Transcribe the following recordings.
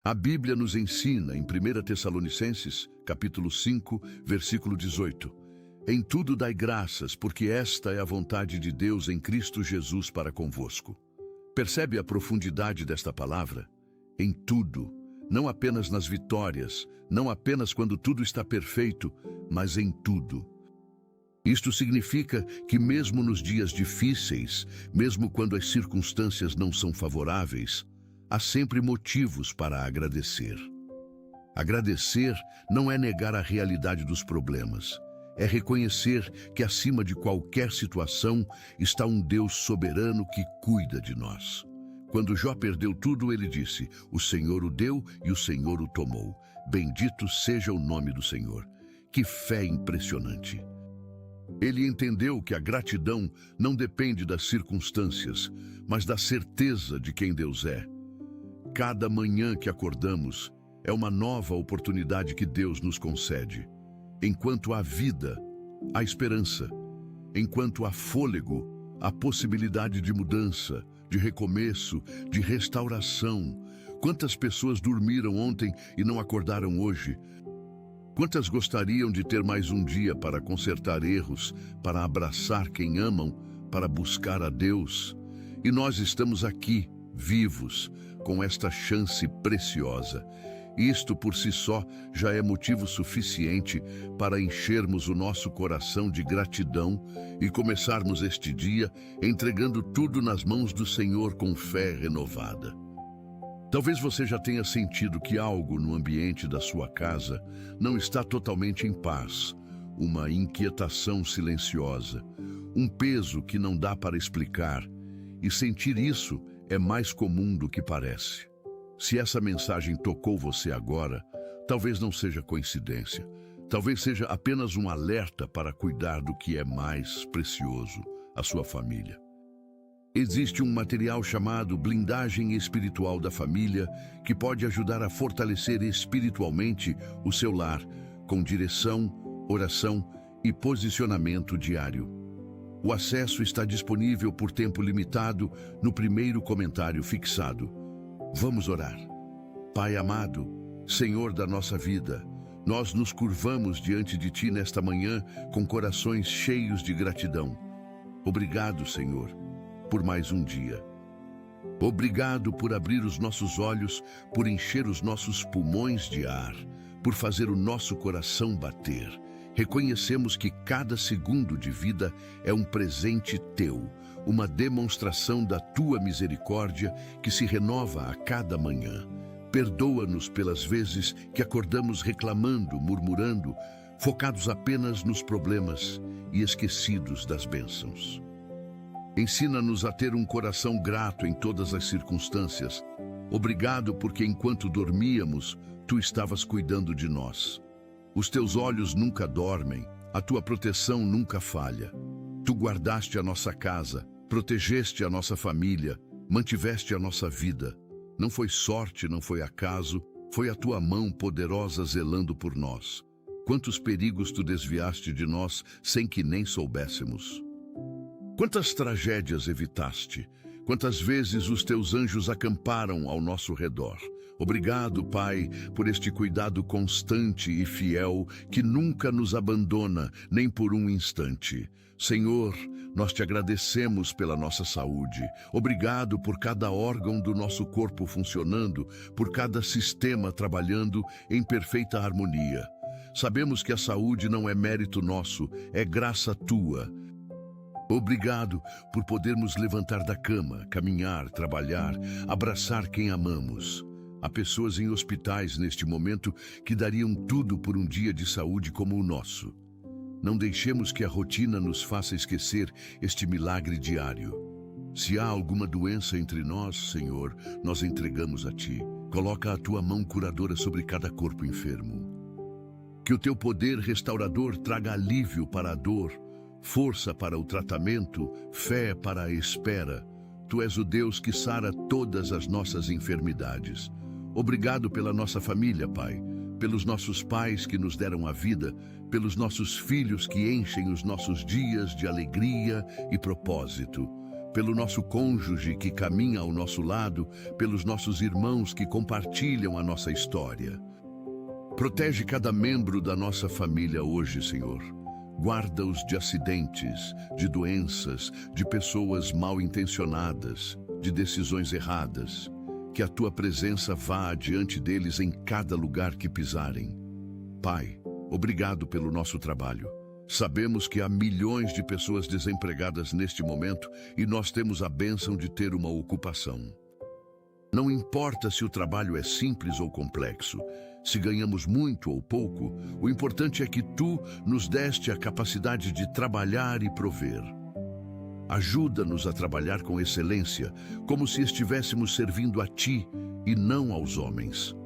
A Bíblia nos ensina em 1 Tessalonicenses, capítulo 5, versículo 18: Em tudo dai graças, porque esta é a vontade de Deus em Cristo Jesus para convosco. Percebe a profundidade desta palavra? Em tudo, não apenas nas vitórias, não apenas quando tudo está perfeito, mas em tudo. Isto significa que mesmo nos dias difíceis, mesmo quando as circunstâncias não são favoráveis, há sempre motivos para agradecer. Agradecer não é negar a realidade dos problemas, é reconhecer que acima de qualquer situação está um Deus soberano que cuida de nós. Quando Jó perdeu tudo, ele disse: O Senhor o deu e o Senhor o tomou. Bendito seja o nome do Senhor. Que fé impressionante! Ele entendeu que a gratidão não depende das circunstâncias, mas da certeza de quem Deus é. Cada manhã que acordamos é uma nova oportunidade que Deus nos concede. Enquanto há vida, há esperança. Enquanto há fôlego, há possibilidade de mudança, de recomeço, de restauração. Quantas pessoas dormiram ontem e não acordaram hoje? Quantas gostariam de ter mais um dia para consertar erros, para abraçar quem amam, para buscar a Deus? E nós estamos aqui, vivos, com esta chance preciosa. Isto por si só já é motivo suficiente para enchermos o nosso coração de gratidão e começarmos este dia entregando tudo nas mãos do Senhor com fé renovada. Talvez você já tenha sentido que algo no ambiente da sua casa não está totalmente em paz, uma inquietação silenciosa, um peso que não dá para explicar, e sentir isso é mais comum do que parece. Se essa mensagem tocou você agora, talvez não seja coincidência, talvez seja apenas um alerta para cuidar do que é mais precioso, a sua família. Existe um material chamado Blindagem Espiritual da Família que pode ajudar a fortalecer espiritualmente o seu lar, com direção, oração e posicionamento diário. O acesso está disponível por tempo limitado no primeiro comentário fixado. Vamos orar. Pai amado, Senhor da nossa vida, nós nos curvamos diante de Ti nesta manhã com corações cheios de gratidão. Obrigado, Senhor, por mais um dia. Obrigado por abrir os nossos olhos, por encher os nossos pulmões de ar, por fazer o nosso coração bater. Reconhecemos que cada segundo de vida é um presente Teu, uma demonstração da Tua misericórdia que se renova a cada manhã. Perdoa-nos pelas vezes que acordamos reclamando, murmurando, focados apenas nos problemas e esquecidos das bênçãos. Ensina-nos a ter um coração grato em todas as circunstâncias. Obrigado porque enquanto dormíamos, Tu estavas cuidando de nós. Os Teus olhos nunca dormem, a Tua proteção nunca falha. Tu guardaste a nossa casa, protegeste a nossa família, mantiveste a nossa vida. Não foi sorte, não foi acaso, foi a Tua mão poderosa zelando por nós. Quantos perigos Tu desviaste de nós sem que nem soubéssemos. Quantas tragédias evitaste? Quantas vezes os Teus anjos acamparam ao nosso redor? Obrigado, Pai, por este cuidado constante e fiel que nunca nos abandona, nem por um instante. Senhor, nós Te agradecemos pela nossa saúde. Obrigado por cada órgão do nosso corpo funcionando, por cada sistema trabalhando em perfeita harmonia. Sabemos que a saúde não é mérito nosso, é graça Tua. Obrigado por podermos levantar da cama, caminhar, trabalhar, abraçar quem amamos. Há pessoas em hospitais neste momento que dariam tudo por um dia de saúde como o nosso. Não deixemos que a rotina nos faça esquecer este milagre diário. Se há alguma doença entre nós, Senhor, nós entregamos a Ti. Coloca a Tua mão curadora sobre cada corpo enfermo. Que o Teu poder restaurador traga alívio para a dor, força para o tratamento, fé para a espera. Tu és o Deus que sara todas as nossas enfermidades. Obrigado pela nossa família, Pai, pelos nossos pais que nos deram a vida, pelos nossos filhos que enchem os nossos dias de alegria e propósito. pelo nosso cônjuge que caminha ao nosso lado, pelos nossos irmãos que compartilham a nossa história. Protege cada membro da nossa família hoje, Senhor. Guarda-os de acidentes, de doenças, de pessoas mal intencionadas, de decisões erradas. Que a tua presença vá adiante deles em cada lugar que pisarem. Pai, obrigado pelo nosso trabalho. Sabemos que há milhões de pessoas desempregadas neste momento e nós temos a bênção de ter uma ocupação. Não importa se o trabalho é simples ou complexo, se ganhamos muito ou pouco, o importante é que tu nos deste a capacidade de trabalhar e prover. Ajuda-nos a trabalhar com excelência, como se estivéssemos servindo a ti e não aos homens.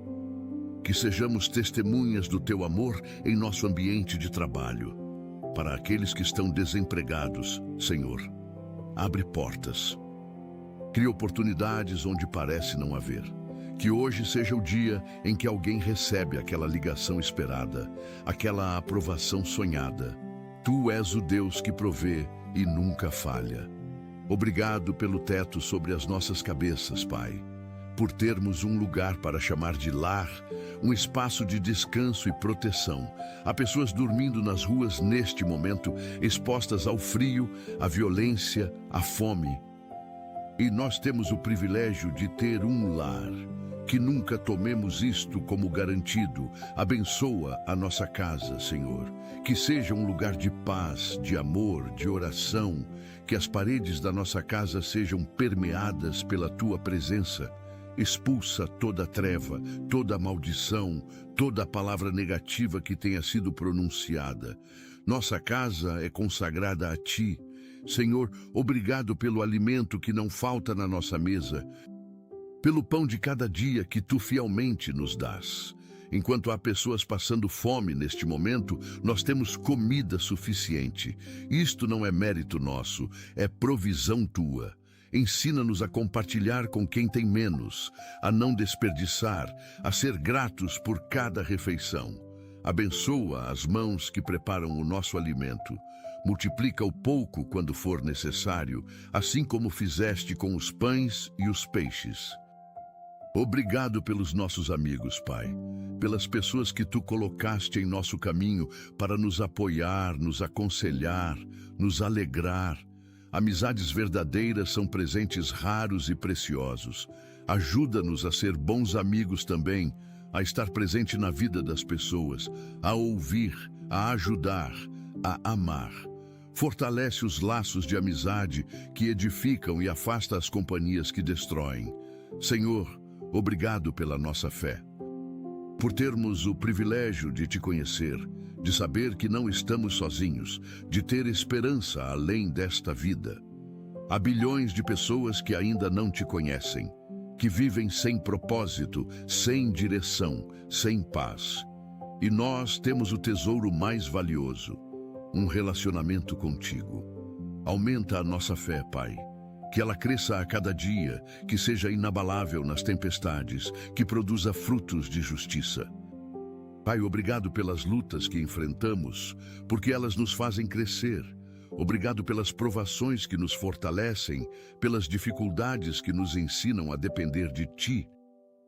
Que sejamos testemunhas do teu amor em nosso ambiente de trabalho. Para aqueles que estão desempregados, Senhor, abre portas. Cria oportunidades onde parece não haver. Que hoje seja o dia em que alguém recebe aquela ligação esperada, aquela aprovação sonhada. Tu és o Deus que provê e nunca falha. Obrigado pelo teto sobre as nossas cabeças, Pai, por termos um lugar para chamar de lar, um espaço de descanso e proteção. Há pessoas dormindo nas ruas neste momento, expostas ao frio, à violência, à fome. E nós temos o privilégio de ter um lar. Que nunca tomemos isto como garantido. Abençoa a nossa casa, Senhor. Que seja um lugar de paz, de amor, de oração. Que as paredes da nossa casa sejam permeadas pela tua presença. Expulsa toda treva, toda maldição, toda palavra negativa que tenha sido pronunciada. Nossa casa é consagrada a ti. Senhor, obrigado pelo alimento que não falta na nossa mesa, pelo pão de cada dia que tu fielmente nos dás. Enquanto há pessoas passando fome neste momento, nós temos comida suficiente. Isto não é mérito nosso, é provisão tua. Ensina-nos a compartilhar com quem tem menos, a não desperdiçar, a ser gratos por cada refeição. Abençoa as mãos que preparam o nosso alimento. Multiplica o pouco quando for necessário, assim como fizeste com os pães e os peixes. Obrigado pelos nossos amigos, Pai, pelas pessoas que tu colocaste em nosso caminho para nos apoiar, nos aconselhar, nos alegrar. Amizades verdadeiras são presentes raros e preciosos. Ajuda-nos a ser bons amigos também, a estar presente na vida das pessoas, a ouvir, a ajudar, a amar. Fortalece os laços de amizade que edificam e afasta as companhias que destroem. Senhor, obrigado pela nossa fé, por termos o privilégio de te conhecer, de saber que não estamos sozinhos, de ter esperança além desta vida. Há bilhões de pessoas que ainda não te conhecem, que vivem sem propósito, sem direção, sem paz. E nós temos o tesouro mais valioso, um relacionamento contigo. Aumenta a nossa fé, Pai. Que ela cresça a cada dia, que seja inabalável nas tempestades, que produza frutos de justiça. Pai, obrigado pelas lutas que enfrentamos, porque elas nos fazem crescer. Obrigado pelas provações que nos fortalecem, pelas dificuldades que nos ensinam a depender de Ti.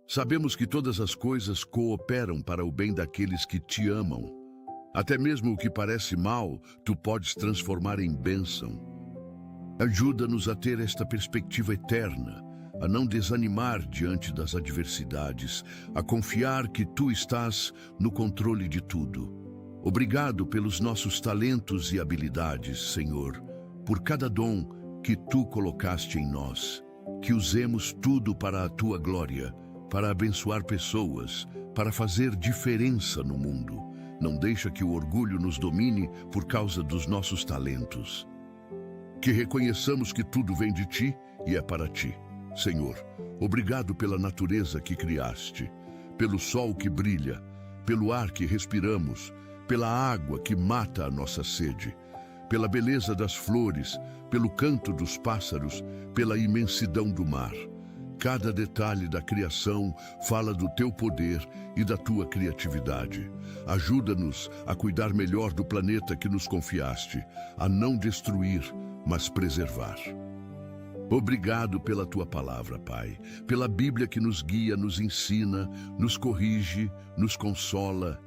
Sabemos que todas as coisas cooperam para o bem daqueles que Te amam. Até mesmo o que parece mal, Tu podes transformar em bênção. Ajuda-nos a ter esta perspectiva eterna, a não desanimar diante das adversidades, a confiar que Tu estás no controle de tudo. Obrigado pelos nossos talentos e habilidades, Senhor, por cada dom que Tu colocaste em nós. Que usemos tudo para a Tua glória, para abençoar pessoas, para fazer diferença no mundo. Não deixa que o orgulho nos domine por causa dos nossos talentos. Que reconheçamos que tudo vem de Ti e é para Ti. Senhor, obrigado pela natureza que criaste, pelo sol que brilha, pelo ar que respiramos, pela água que mata a nossa sede, pela beleza das flores, pelo canto dos pássaros, pela imensidão do mar. Cada detalhe da criação fala do Teu poder e da Tua criatividade. Ajuda-nos a cuidar melhor do planeta que nos confiaste, a não destruir, mas preservar. Obrigado pela tua palavra, Pai, pela Bíblia que nos guia, nos ensina, nos corrige, nos consola.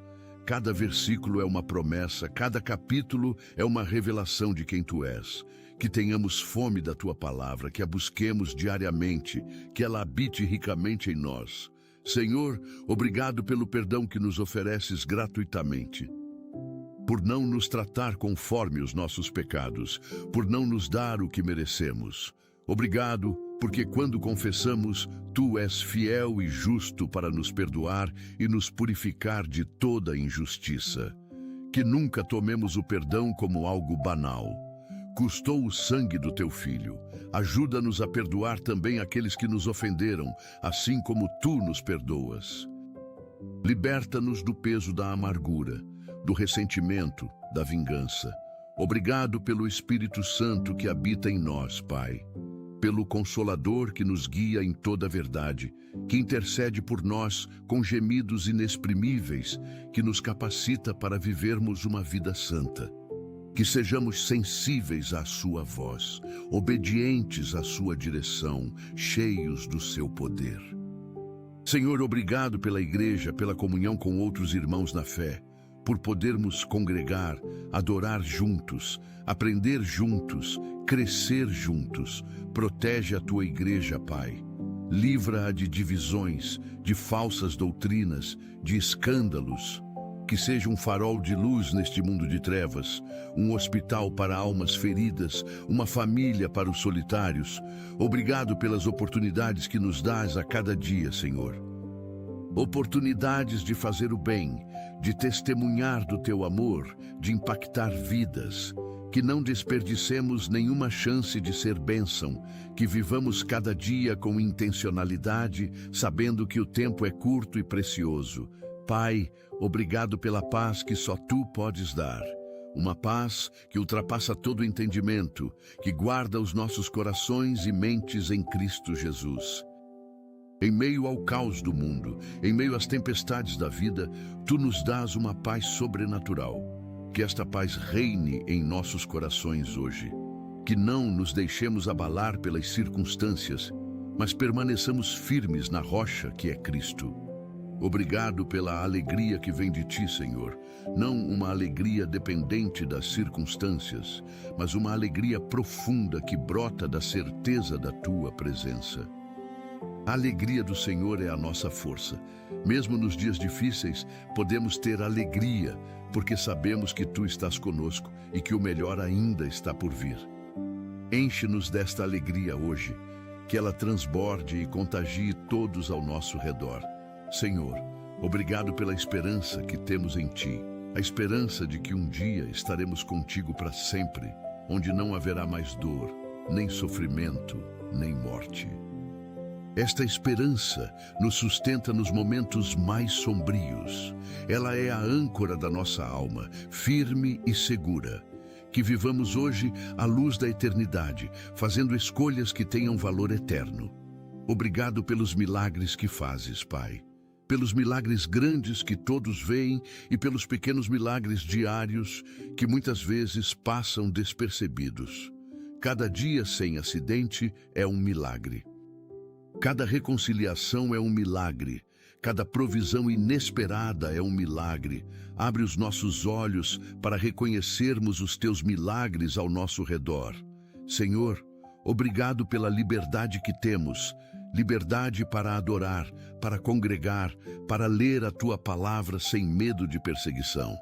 Cada versículo é uma promessa, cada capítulo é uma revelação de quem tu és. Que tenhamos fome da tua palavra, que a busquemos diariamente, que ela habite ricamente em nós. Senhor, obrigado pelo perdão que nos ofereces gratuitamente, por não nos tratar conforme os nossos pecados, por não nos dar o que merecemos. Obrigado, porque quando confessamos, tu és fiel e justo para nos perdoar e nos purificar de toda injustiça. Que nunca tomemos o perdão como algo banal. Custou o sangue do teu Filho. Ajuda-nos a perdoar também aqueles que nos ofenderam, assim como tu nos perdoas. Liberta-nos do peso da amargura, do ressentimento, da vingança. Obrigado pelo Espírito Santo que habita em nós, Pai. Pelo Consolador que nos guia em toda a verdade, que intercede por nós com gemidos inexprimíveis, que nos capacita para vivermos uma vida santa. Que sejamos sensíveis à sua voz, obedientes à sua direção, cheios do seu poder. Senhor, obrigado pela igreja, pela comunhão com outros irmãos na fé, por podermos congregar, adorar juntos, aprender juntos, crescer juntos. Protege a tua igreja, Pai. Livra-a de divisões, de falsas doutrinas, de escândalos. Que seja um farol de luz neste mundo de trevas, um hospital para almas feridas, uma família para os solitários. Obrigado pelas oportunidades que nos dás a cada dia, Senhor. Oportunidades de fazer o bem, de testemunhar do teu amor, de impactar vidas. Que não desperdicemos nenhuma chance de ser bênção, que vivamos cada dia com intencionalidade, sabendo que o tempo é curto e precioso. Pai, obrigado pela paz que só tu podes dar. Uma paz que ultrapassa todo entendimento, que guarda os nossos corações e mentes em Cristo Jesus. Em meio ao caos do mundo, em meio às tempestades da vida, tu nos dás uma paz sobrenatural. Que esta paz reine em nossos corações hoje. Que não nos deixemos abalar pelas circunstâncias, mas permaneçamos firmes na rocha que é Cristo. Obrigado pela alegria que vem de ti, Senhor. Não uma alegria dependente das circunstâncias, mas uma alegria profunda que brota da certeza da tua presença. A alegria do Senhor é a nossa força. Mesmo nos dias difíceis, podemos ter alegria, porque sabemos que tu estás conosco e que o melhor ainda está por vir. Enche-nos desta alegria hoje, que ela transborde e contagie todos ao nosso redor. Senhor, obrigado pela esperança que temos em ti, a esperança de que um dia estaremos contigo para sempre, onde não haverá mais dor, nem sofrimento, nem morte. Esta esperança nos sustenta nos momentos mais sombrios. Ela é a âncora da nossa alma, firme e segura. Que vivamos hoje à luz da eternidade, fazendo escolhas que tenham valor eterno. Obrigado pelos milagres que fazes, Pai. Pelos milagres grandes que todos veem e pelos pequenos milagres diários que muitas vezes passam despercebidos. Cada dia sem acidente é um milagre. Cada reconciliação é um milagre. Cada provisão inesperada é um milagre. Abre os nossos olhos para reconhecermos os teus milagres ao nosso redor. Senhor, obrigado pela liberdade que temos. Liberdade para adorar, para congregar, para ler a tua palavra sem medo de perseguição.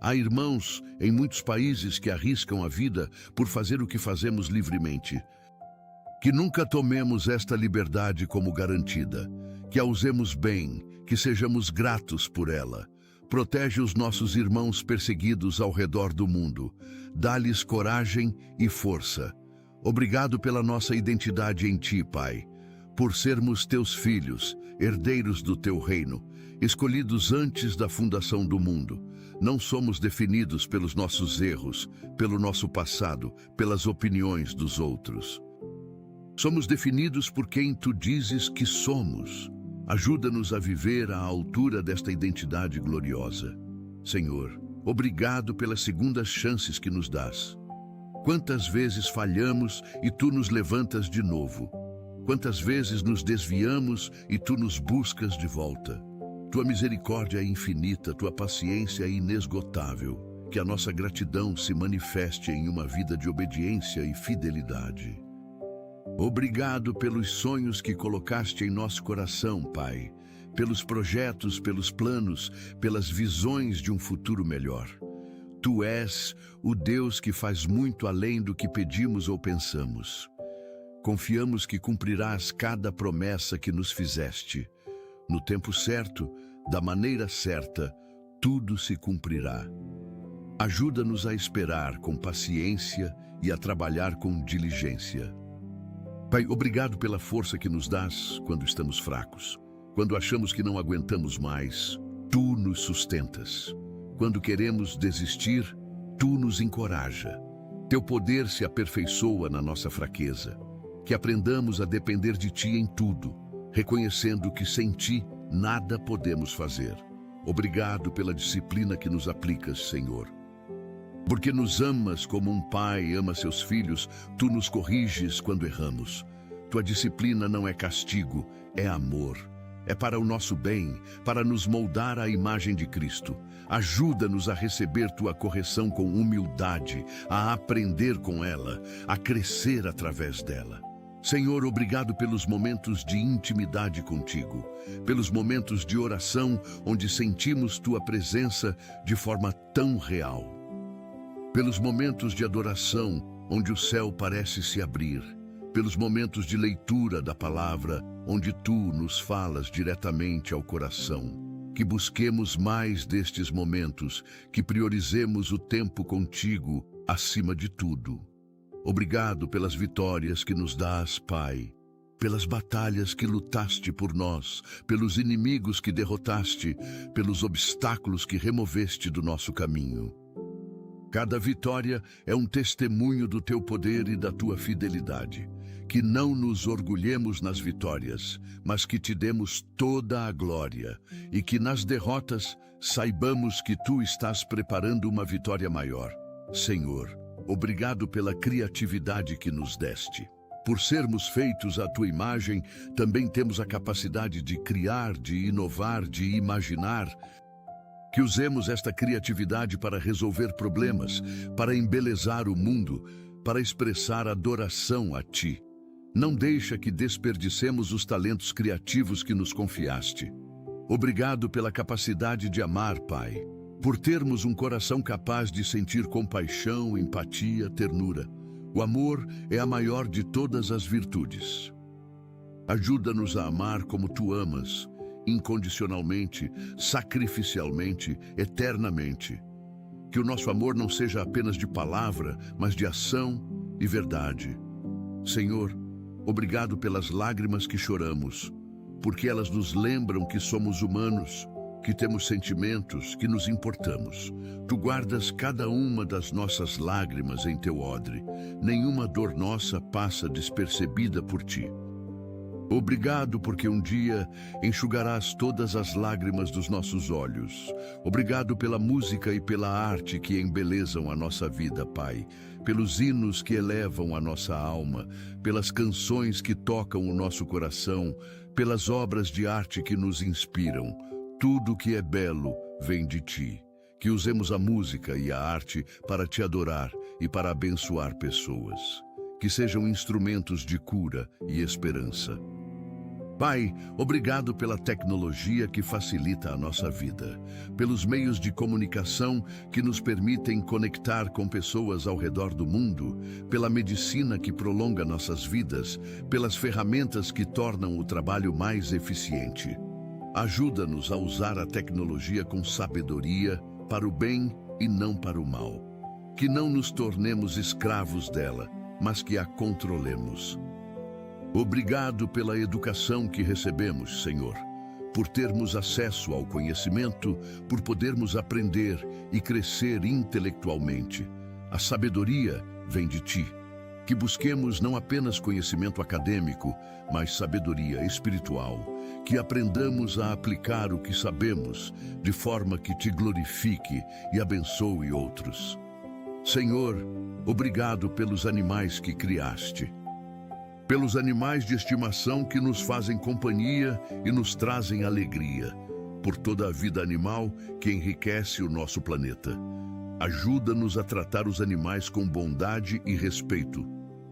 Há irmãos em muitos países que arriscam a vida por fazer o que fazemos livremente. Que nunca tomemos esta liberdade como garantida, que a usemos bem, que sejamos gratos por ela. Protege os nossos irmãos perseguidos ao redor do mundo. Dá-lhes coragem e força. Obrigado pela nossa identidade em ti, Pai. Por sermos teus filhos, herdeiros do teu reino, escolhidos antes da fundação do mundo. Não somos definidos pelos nossos erros, pelo nosso passado, pelas opiniões dos outros. Somos definidos por quem tu dizes que somos. Ajuda-nos a viver à altura desta identidade gloriosa. Senhor, obrigado pelas segundas chances que nos dás. Quantas vezes falhamos e tu nos levantas de novo? Quantas vezes nos desviamos e tu nos buscas de volta? Tua misericórdia é infinita, tua paciência é inesgotável. Que a nossa gratidão se manifeste em uma vida de obediência e fidelidade. Obrigado pelos sonhos que colocaste em nosso coração, Pai, pelos projetos, pelos planos, pelas visões de um futuro melhor. Tu és o Deus que faz muito além do que pedimos ou pensamos. Confiamos que cumprirás cada promessa que nos fizeste. No tempo certo, da maneira certa, tudo se cumprirá. Ajuda-nos a esperar com paciência e a trabalhar com diligência. Pai, obrigado pela força que nos dás quando estamos fracos. Quando achamos que não aguentamos mais, tu nos sustentas. Quando queremos desistir, tu nos encoraja. Teu poder se aperfeiçoa na nossa fraqueza. Que aprendamos a depender de ti em tudo, reconhecendo que sem ti nada podemos fazer. Obrigado pela disciplina que nos aplicas, Senhor. Porque nos amas como um pai ama seus filhos, tu nos corriges quando erramos. Tua disciplina não é castigo, é amor. É para o nosso bem, para nos moldar à imagem de Cristo. Ajuda-nos a receber tua correção com humildade, a aprender com ela, a crescer através dela. Senhor, obrigado pelos momentos de intimidade contigo, pelos momentos de oração onde sentimos tua presença de forma tão real. Pelos momentos de adoração onde o céu parece se abrir, pelos momentos de leitura da palavra onde tu nos falas diretamente ao coração. Que busquemos mais destes momentos, que priorizemos o tempo contigo acima de tudo. Obrigado pelas vitórias que nos dás, Pai, pelas batalhas que lutaste por nós, pelos inimigos que derrotaste, pelos obstáculos que removeste do nosso caminho. Cada vitória é um testemunho do teu poder e da tua fidelidade. Que não nos orgulhemos nas vitórias, mas que te demos toda a glória, e que nas derrotas saibamos que tu estás preparando uma vitória maior. Senhor, obrigado pela criatividade que nos deste. Por sermos feitos à tua imagem, também temos a capacidade de criar, de inovar, de imaginar. Que usemos esta criatividade para resolver problemas, para embelezar o mundo, para expressar adoração a ti. Não deixa que desperdicemos os talentos criativos que nos confiaste. Obrigado pela capacidade de amar, Pai, por termos um coração capaz de sentir compaixão, empatia, ternura. O amor é a maior de todas as virtudes. Ajuda-nos a amar como tu amas, incondicionalmente, sacrificialmente, eternamente. Que o nosso amor não seja apenas de palavra, mas de ação e verdade. Senhor, obrigado pelas lágrimas que choramos, porque elas nos lembram que somos humanos, que temos sentimentos, que nos importamos. Tu guardas cada uma das nossas lágrimas em teu odre. Nenhuma dor nossa passa despercebida por ti. Obrigado porque um dia enxugarás todas as lágrimas dos nossos olhos. Obrigado pela música e pela arte que embelezam a nossa vida, Pai. Pelos hinos que elevam a nossa alma, pelas canções que tocam o nosso coração, pelas obras de arte que nos inspiram. Tudo que é belo vem de ti. Que usemos a música e a arte para te adorar e para abençoar pessoas. Que sejam instrumentos de cura e esperança. Pai, obrigado pela tecnologia que facilita a nossa vida, pelos meios de comunicação que nos permitem conectar com pessoas ao redor do mundo, pela medicina que prolonga nossas vidas, pelas ferramentas que tornam o trabalho mais eficiente. Ajuda-nos a usar a tecnologia com sabedoria, para o bem e não para o mal. Que não nos tornemos escravos dela, mas que a controlemos. Obrigado pela educação que recebemos, Senhor, por termos acesso ao conhecimento, por podermos aprender e crescer intelectualmente. A sabedoria vem de ti. Que busquemos não apenas conhecimento acadêmico, mas sabedoria espiritual. Que aprendamos a aplicar o que sabemos, de forma que te glorifique e abençoe outros. Senhor, obrigado pelos animais que criaste, pelos animais de estimação que nos fazem companhia e nos trazem alegria, por toda a vida animal que enriquece o nosso planeta. Ajuda-nos a tratar os animais com bondade e respeito,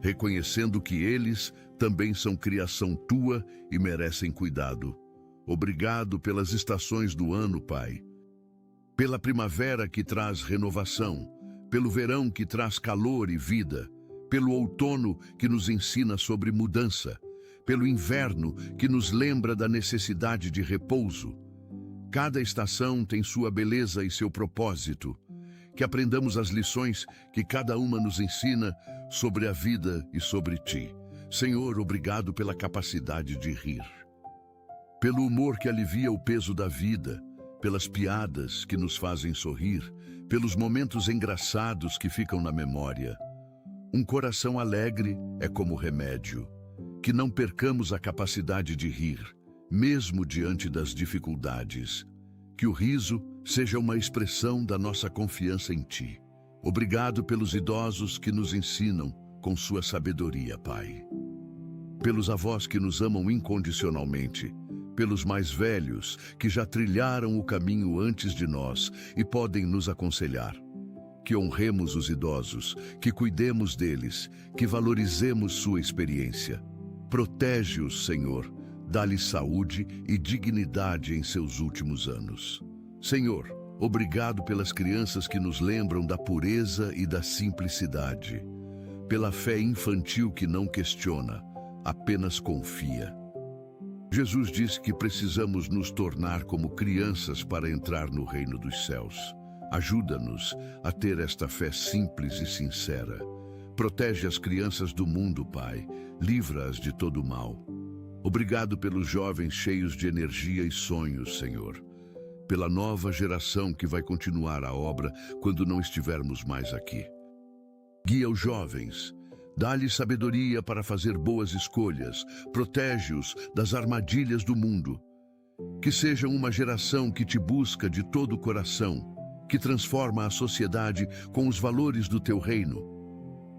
reconhecendo que eles também são criação tua e merecem cuidado. Obrigado pelas estações do ano, Pai. Pela primavera que traz renovação, pelo verão que traz calor e vida, pelo outono que nos ensina sobre mudança, pelo inverno que nos lembra da necessidade de repouso. Cada estação tem sua beleza e seu propósito. Que aprendamos as lições que cada uma nos ensina sobre a vida e sobre ti. Senhor, obrigado pela capacidade de rir, pelo humor que alivia o peso da vida, pelas piadas que nos fazem sorrir, pelos momentos engraçados que ficam na memória. Um coração alegre é como remédio. Que não percamos a capacidade de rir, mesmo diante das dificuldades. Que o riso seja uma expressão da nossa confiança em Ti. Obrigado pelos idosos que nos ensinam com sua sabedoria, Pai. Pelos avós que nos amam incondicionalmente, pelos mais velhos que já trilharam o caminho antes de nós e podem nos aconselhar. Que honremos os idosos, que cuidemos deles, que valorizemos sua experiência. Protege-os, Senhor, dá-lhes saúde e dignidade em seus últimos anos. Senhor, obrigado pelas crianças que nos lembram da pureza e da simplicidade, pela fé infantil que não questiona, apenas confia. Jesus disse que precisamos nos tornar como crianças para entrar no reino dos céus. Ajuda-nos a ter esta fé simples e sincera. Protege as crianças do mundo, Pai. Livra-as de todo mal. Obrigado pelos jovens cheios de energia e sonhos, Senhor. Pela nova geração que vai continuar a obra quando não estivermos mais aqui. Guia os jovens. Dá-lhes sabedoria para fazer boas escolhas. Protege-os das armadilhas do mundo. Que sejam uma geração que te busca de todo o coração, que transforma a sociedade com os valores do teu reino.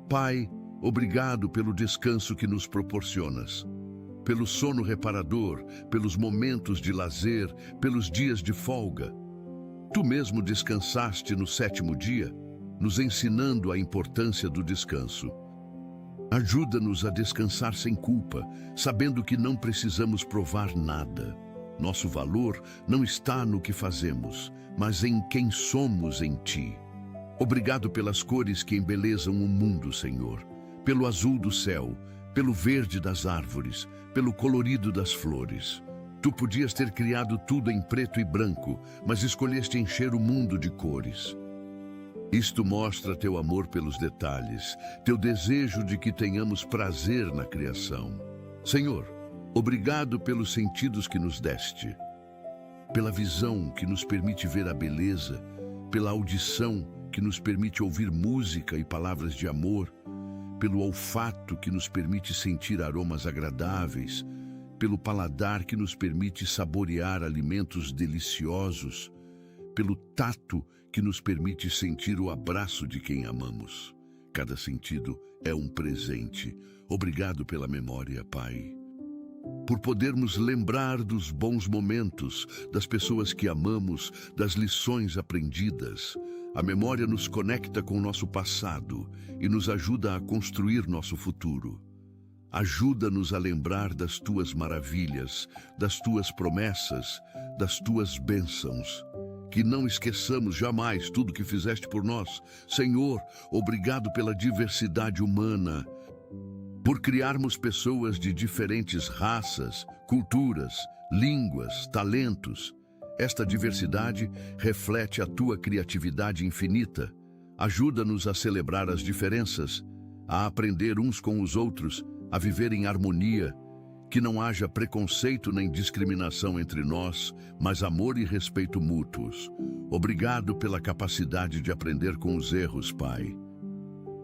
Pai, obrigado pelo descanso que nos proporcionas, pelo sono reparador, pelos momentos de lazer, pelos dias de folga. Tu mesmo descansaste no 7º dia, nos ensinando a importância do descanso. Ajuda-nos a descansar sem culpa, sabendo que não precisamos provar nada. Nosso valor não está no que fazemos, mas em quem somos em Ti. Obrigado pelas cores que embelezam o mundo, Senhor, pelo azul do céu, pelo verde das árvores, pelo colorido das flores. Tu podias ter criado tudo em preto e branco, mas escolheste encher o mundo de cores. Isto mostra teu amor pelos detalhes, teu desejo de que tenhamos prazer na criação. Senhor, obrigado pelos sentidos que nos deste, pela visão que nos permite ver a beleza, pela audição que nos permite ouvir música e palavras de amor, pelo olfato que nos permite sentir aromas agradáveis, pelo paladar que nos permite saborear alimentos deliciosos, pelo tato que nos permite sentir o abraço de quem amamos. Cada sentido é um presente. Obrigado pela memória, Pai. Por podermos lembrar dos bons momentos, das pessoas que amamos, das lições aprendidas. A memória nos conecta com o nosso passado e nos ajuda a construir nosso futuro. Ajuda-nos a lembrar das Tuas maravilhas, das Tuas promessas, das Tuas bênçãos. Que não esqueçamos jamais tudo que fizeste por nós. Senhor, obrigado pela diversidade humana, por criarmos pessoas de diferentes raças, culturas, línguas, talentos. Esta diversidade reflete a Tua criatividade infinita. Ajuda-nos a celebrar as diferenças, a aprender uns com os outros, a viver em harmonia. Que não haja preconceito nem discriminação entre nós, mas amor e respeito mútuos. Obrigado pela capacidade de aprender com os erros, Pai.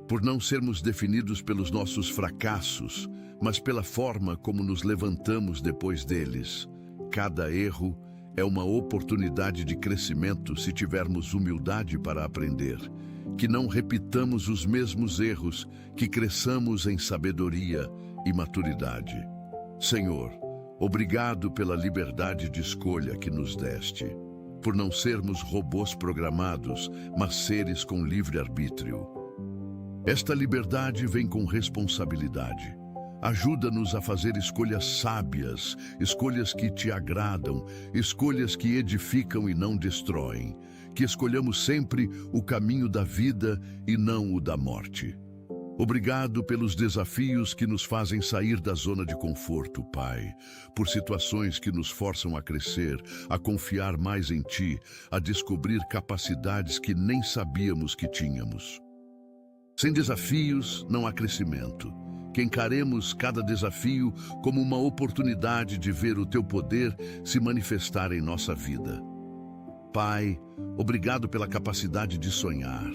Por não sermos definidos pelos nossos fracassos, mas pela forma como nos levantamos depois deles. Cada erro é uma oportunidade de crescimento se tivermos humildade para aprender, que não repitamos os mesmos erros, que cresçamos em sabedoria e maturidade. Senhor, obrigado pela liberdade de escolha que nos deste, por não sermos robôs programados, mas seres com livre-arbítrio. Esta liberdade vem com responsabilidade. Ajuda-nos a fazer escolhas sábias, escolhas que te agradam, escolhas que edificam e não destroem, que escolhamos sempre o caminho da vida e não o da morte. Obrigado pelos desafios que nos fazem sair da zona de conforto, Pai, por situações que nos forçam a crescer, a confiar mais em Ti, a descobrir capacidades que nem sabíamos que tínhamos. Sem desafios, não há crescimento. Que encaremos cada desafio como uma oportunidade de ver o Teu poder se manifestar em nossa vida. Pai, obrigado pela capacidade de sonhar,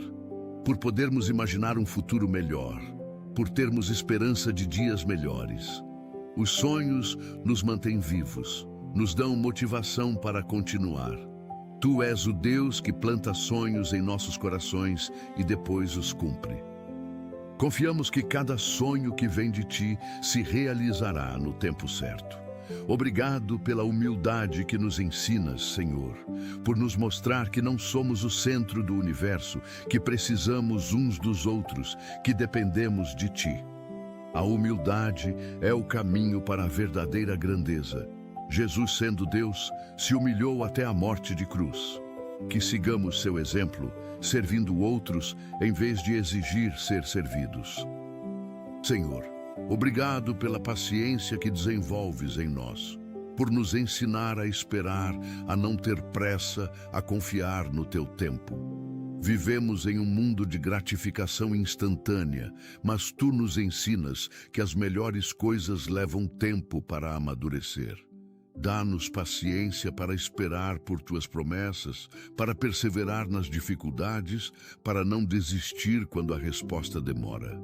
por podermos imaginar um futuro melhor, por termos esperança de dias melhores. Os sonhos nos mantêm vivos, nos dão motivação para continuar. Tu és o Deus que planta sonhos em nossos corações e depois os cumpre. Confiamos que cada sonho que vem de Ti se realizará no tempo certo. Obrigado pela humildade que nos ensinas, Senhor, por nos mostrar que não somos o centro do universo, que precisamos uns dos outros, que dependemos de Ti. A humildade é o caminho para a verdadeira grandeza. Jesus, sendo Deus, se humilhou até a morte de cruz. Que sigamos seu exemplo, servindo outros em vez de exigir ser servidos. Senhor, obrigado pela paciência que desenvolves em nós, por nos ensinar a esperar, a não ter pressa, a confiar no Teu tempo. Vivemos em um mundo de gratificação instantânea, mas Tu nos ensinas que as melhores coisas levam tempo para amadurecer. Dá-nos paciência para esperar por Tuas promessas, para perseverar nas dificuldades, para não desistir quando a resposta demora.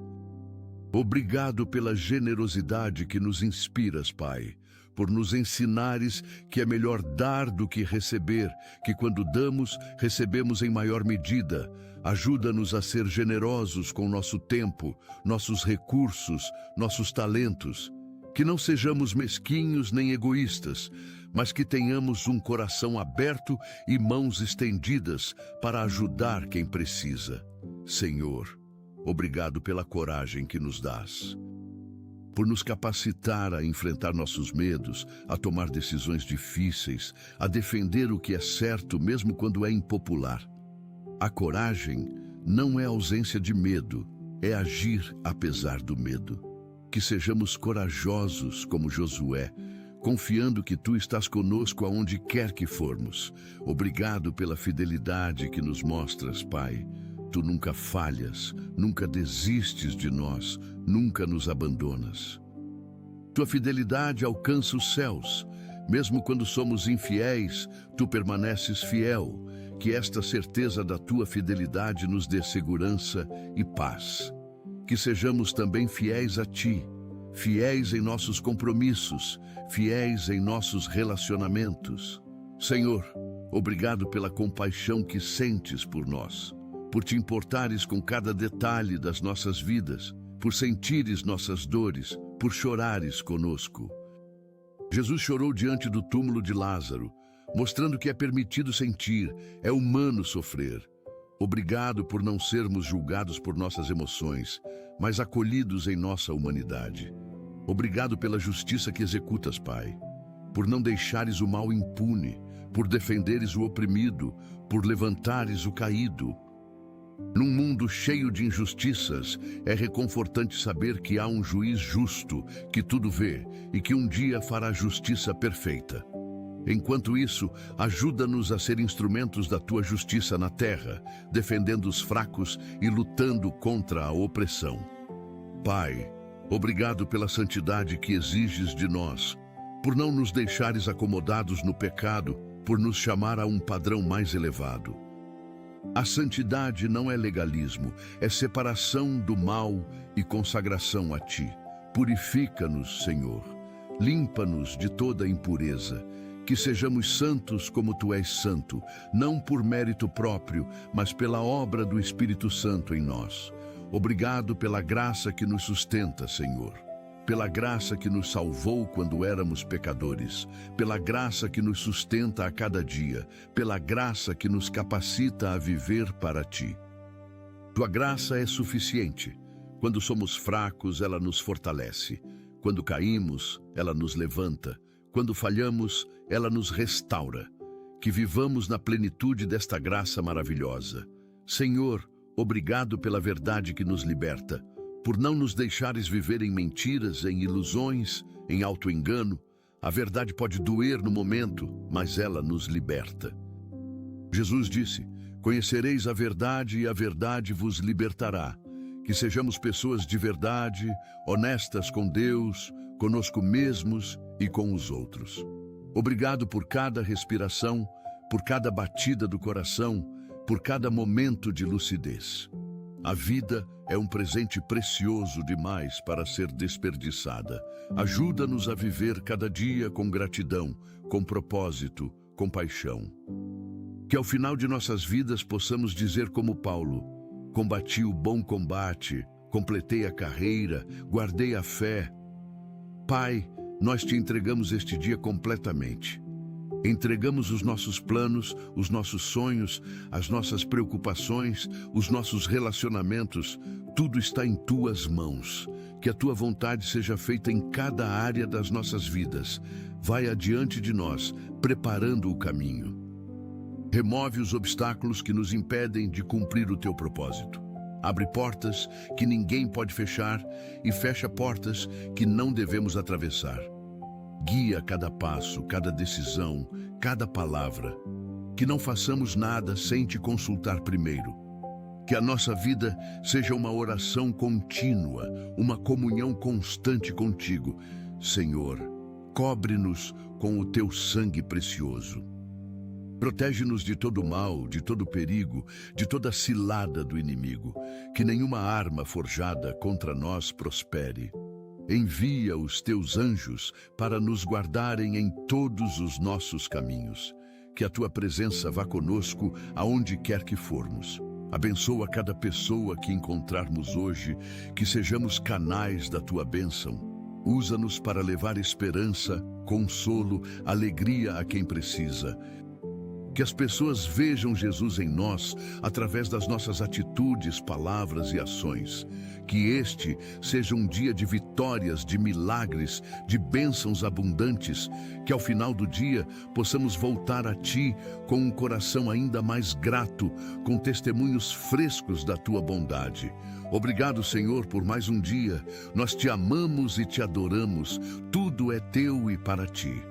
Obrigado pela generosidade que nos inspiras, Pai, por nos ensinares que é melhor dar do que receber, que quando damos, recebemos em maior medida. Ajuda-nos a ser generosos com nosso tempo, nossos recursos, nossos talentos. Que não sejamos mesquinhos nem egoístas, mas que tenhamos um coração aberto e mãos estendidas para ajudar quem precisa. Senhor, obrigado pela coragem que nos dás, por nos capacitar a enfrentar nossos medos, a tomar decisões difíceis, a defender o que é certo mesmo quando é impopular. A coragem não é ausência de medo, é agir apesar do medo. Que sejamos corajosos como Josué, confiando que Tu estás conosco aonde quer que formos. Obrigado pela fidelidade que nos mostras, Pai. Tu nunca falhas, nunca desistes de nós, nunca nos abandonas. Tua fidelidade alcança os céus. Mesmo quando somos infiéis, Tu permaneces fiel. Que esta certeza da Tua fidelidade nos dê segurança e paz. Que sejamos também fiéis a Ti, fiéis em nossos compromissos, fiéis em nossos relacionamentos. Senhor, obrigado pela compaixão que sentes por nós, por Te importares com cada detalhe das nossas vidas, por sentires nossas dores, por chorares conosco. Jesus chorou diante do túmulo de Lázaro, mostrando que é permitido sentir, é humano sofrer. Obrigado por não sermos julgados por nossas emoções, mas acolhidos em nossa humanidade. Obrigado pela justiça que executas, Pai, por não deixares o mal impune, por defenderes o oprimido, por levantares o caído. Num mundo cheio de injustiças, é reconfortante saber que há um juiz justo, que tudo vê e que um dia fará justiça perfeita. Enquanto isso, ajuda-nos a ser instrumentos da Tua justiça na terra, defendendo os fracos e lutando contra a opressão. Pai, obrigado pela santidade que exiges de nós, por não nos deixares acomodados no pecado, por nos chamar a um padrão mais elevado. A santidade não é legalismo, é separação do mal e consagração a Ti. Purifica-nos, Senhor. Limpa-nos de toda impureza. Que sejamos santos como tu és santo, não por mérito próprio, mas pela obra do Espírito Santo em nós. Obrigado pela graça que nos sustenta, Senhor. Pela graça que nos salvou quando éramos pecadores, pela graça que nos sustenta a cada dia, pela graça que nos capacita a viver para ti. Tua graça é suficiente. Quando somos fracos, ela nos fortalece. Quando caímos, ela nos levanta. Quando falhamos, ela nos restaura. Que vivamos na plenitude desta graça maravilhosa. Senhor, obrigado pela verdade que nos liberta, por não nos deixares viver em mentiras, em ilusões, em auto-engano. A verdade pode doer no momento, mas ela nos liberta. Jesus disse: conhecereis a verdade e a verdade vos libertará. Que sejamos pessoas de verdade, honestas com Deus, conosco mesmos e com os outros. Obrigado por cada respiração, por cada batida do coração, por cada momento de lucidez. A vida é um presente precioso demais para ser desperdiçada. Ajuda-nos a viver cada dia com gratidão, com propósito, com paixão. Que ao final de nossas vidas possamos dizer como Paulo: combati o bom combate, completei a carreira, guardei a fé. Pai, nós te entregamos este dia completamente. Entregamos os nossos planos, os nossos sonhos, as nossas preocupações, os nossos relacionamentos. Tudo está em tuas mãos. Que a tua vontade seja feita em cada área das nossas vidas. Vai adiante de nós, preparando o caminho. Remove os obstáculos que nos impedem de cumprir o teu propósito. Abre portas que ninguém pode fechar e fecha portas que não devemos atravessar. Guia cada passo, cada decisão, cada palavra. Que não façamos nada sem te consultar primeiro. Que a nossa vida seja uma oração contínua, uma comunhão constante contigo. Senhor, cobre-nos com o teu sangue precioso. Protege-nos de todo mal, de todo perigo, de toda cilada do inimigo. Que nenhuma arma forjada contra nós prospere. Envia os teus anjos para nos guardarem em todos os nossos caminhos. Que a tua presença vá conosco aonde quer que formos. Abençoa cada pessoa que encontrarmos hoje, que sejamos canais da tua bênção. Usa-nos para levar esperança, consolo, alegria a quem precisa. Que as pessoas vejam Jesus em nós através das nossas atitudes, palavras e ações. Que este seja um dia de vitórias, de milagres, de bênçãos abundantes. Que ao final do dia possamos voltar a Ti com um coração ainda mais grato, com testemunhos frescos da Tua bondade. Obrigado, Senhor, por mais um dia. Nós Te amamos e Te adoramos. Tudo é Teu e para Ti.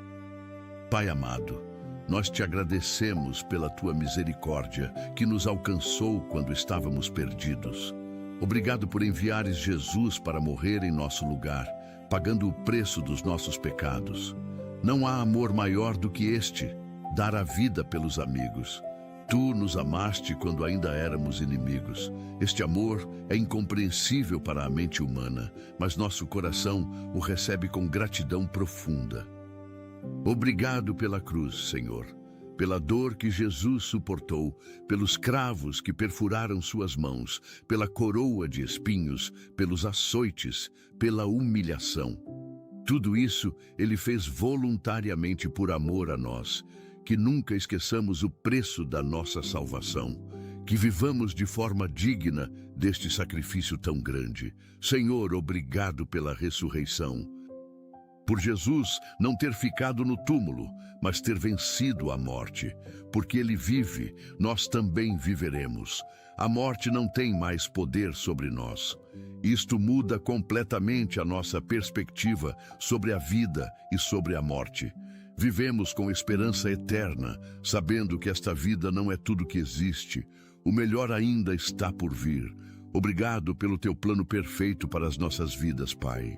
Pai amado, nós te agradecemos pela tua misericórdia que nos alcançou quando estávamos perdidos. Obrigado por enviares Jesus para morrer em nosso lugar, pagando o preço dos nossos pecados. Não há amor maior do que este, dar a vida pelos amigos. Tu nos amaste quando ainda éramos inimigos. Este amor é incompreensível para a mente humana, mas nosso coração o recebe com gratidão profunda. Obrigado pela cruz, Senhor, pela dor que Jesus suportou, pelos cravos que perfuraram suas mãos, pela coroa de espinhos, pelos açoites, pela humilhação. Tudo isso Ele fez voluntariamente por amor a nós. Que nunca esqueçamos o preço da nossa salvação. Que vivamos de forma digna deste sacrifício tão grande. Senhor, obrigado pela ressurreição. Por Jesus não ter ficado no túmulo, mas ter vencido a morte. Porque Ele vive, nós também viveremos. A morte não tem mais poder sobre nós. Isto muda completamente a nossa perspectiva sobre a vida e sobre a morte. Vivemos com esperança eterna, sabendo que esta vida não é tudo que existe. O melhor ainda está por vir. Obrigado pelo teu plano perfeito para as nossas vidas, Pai.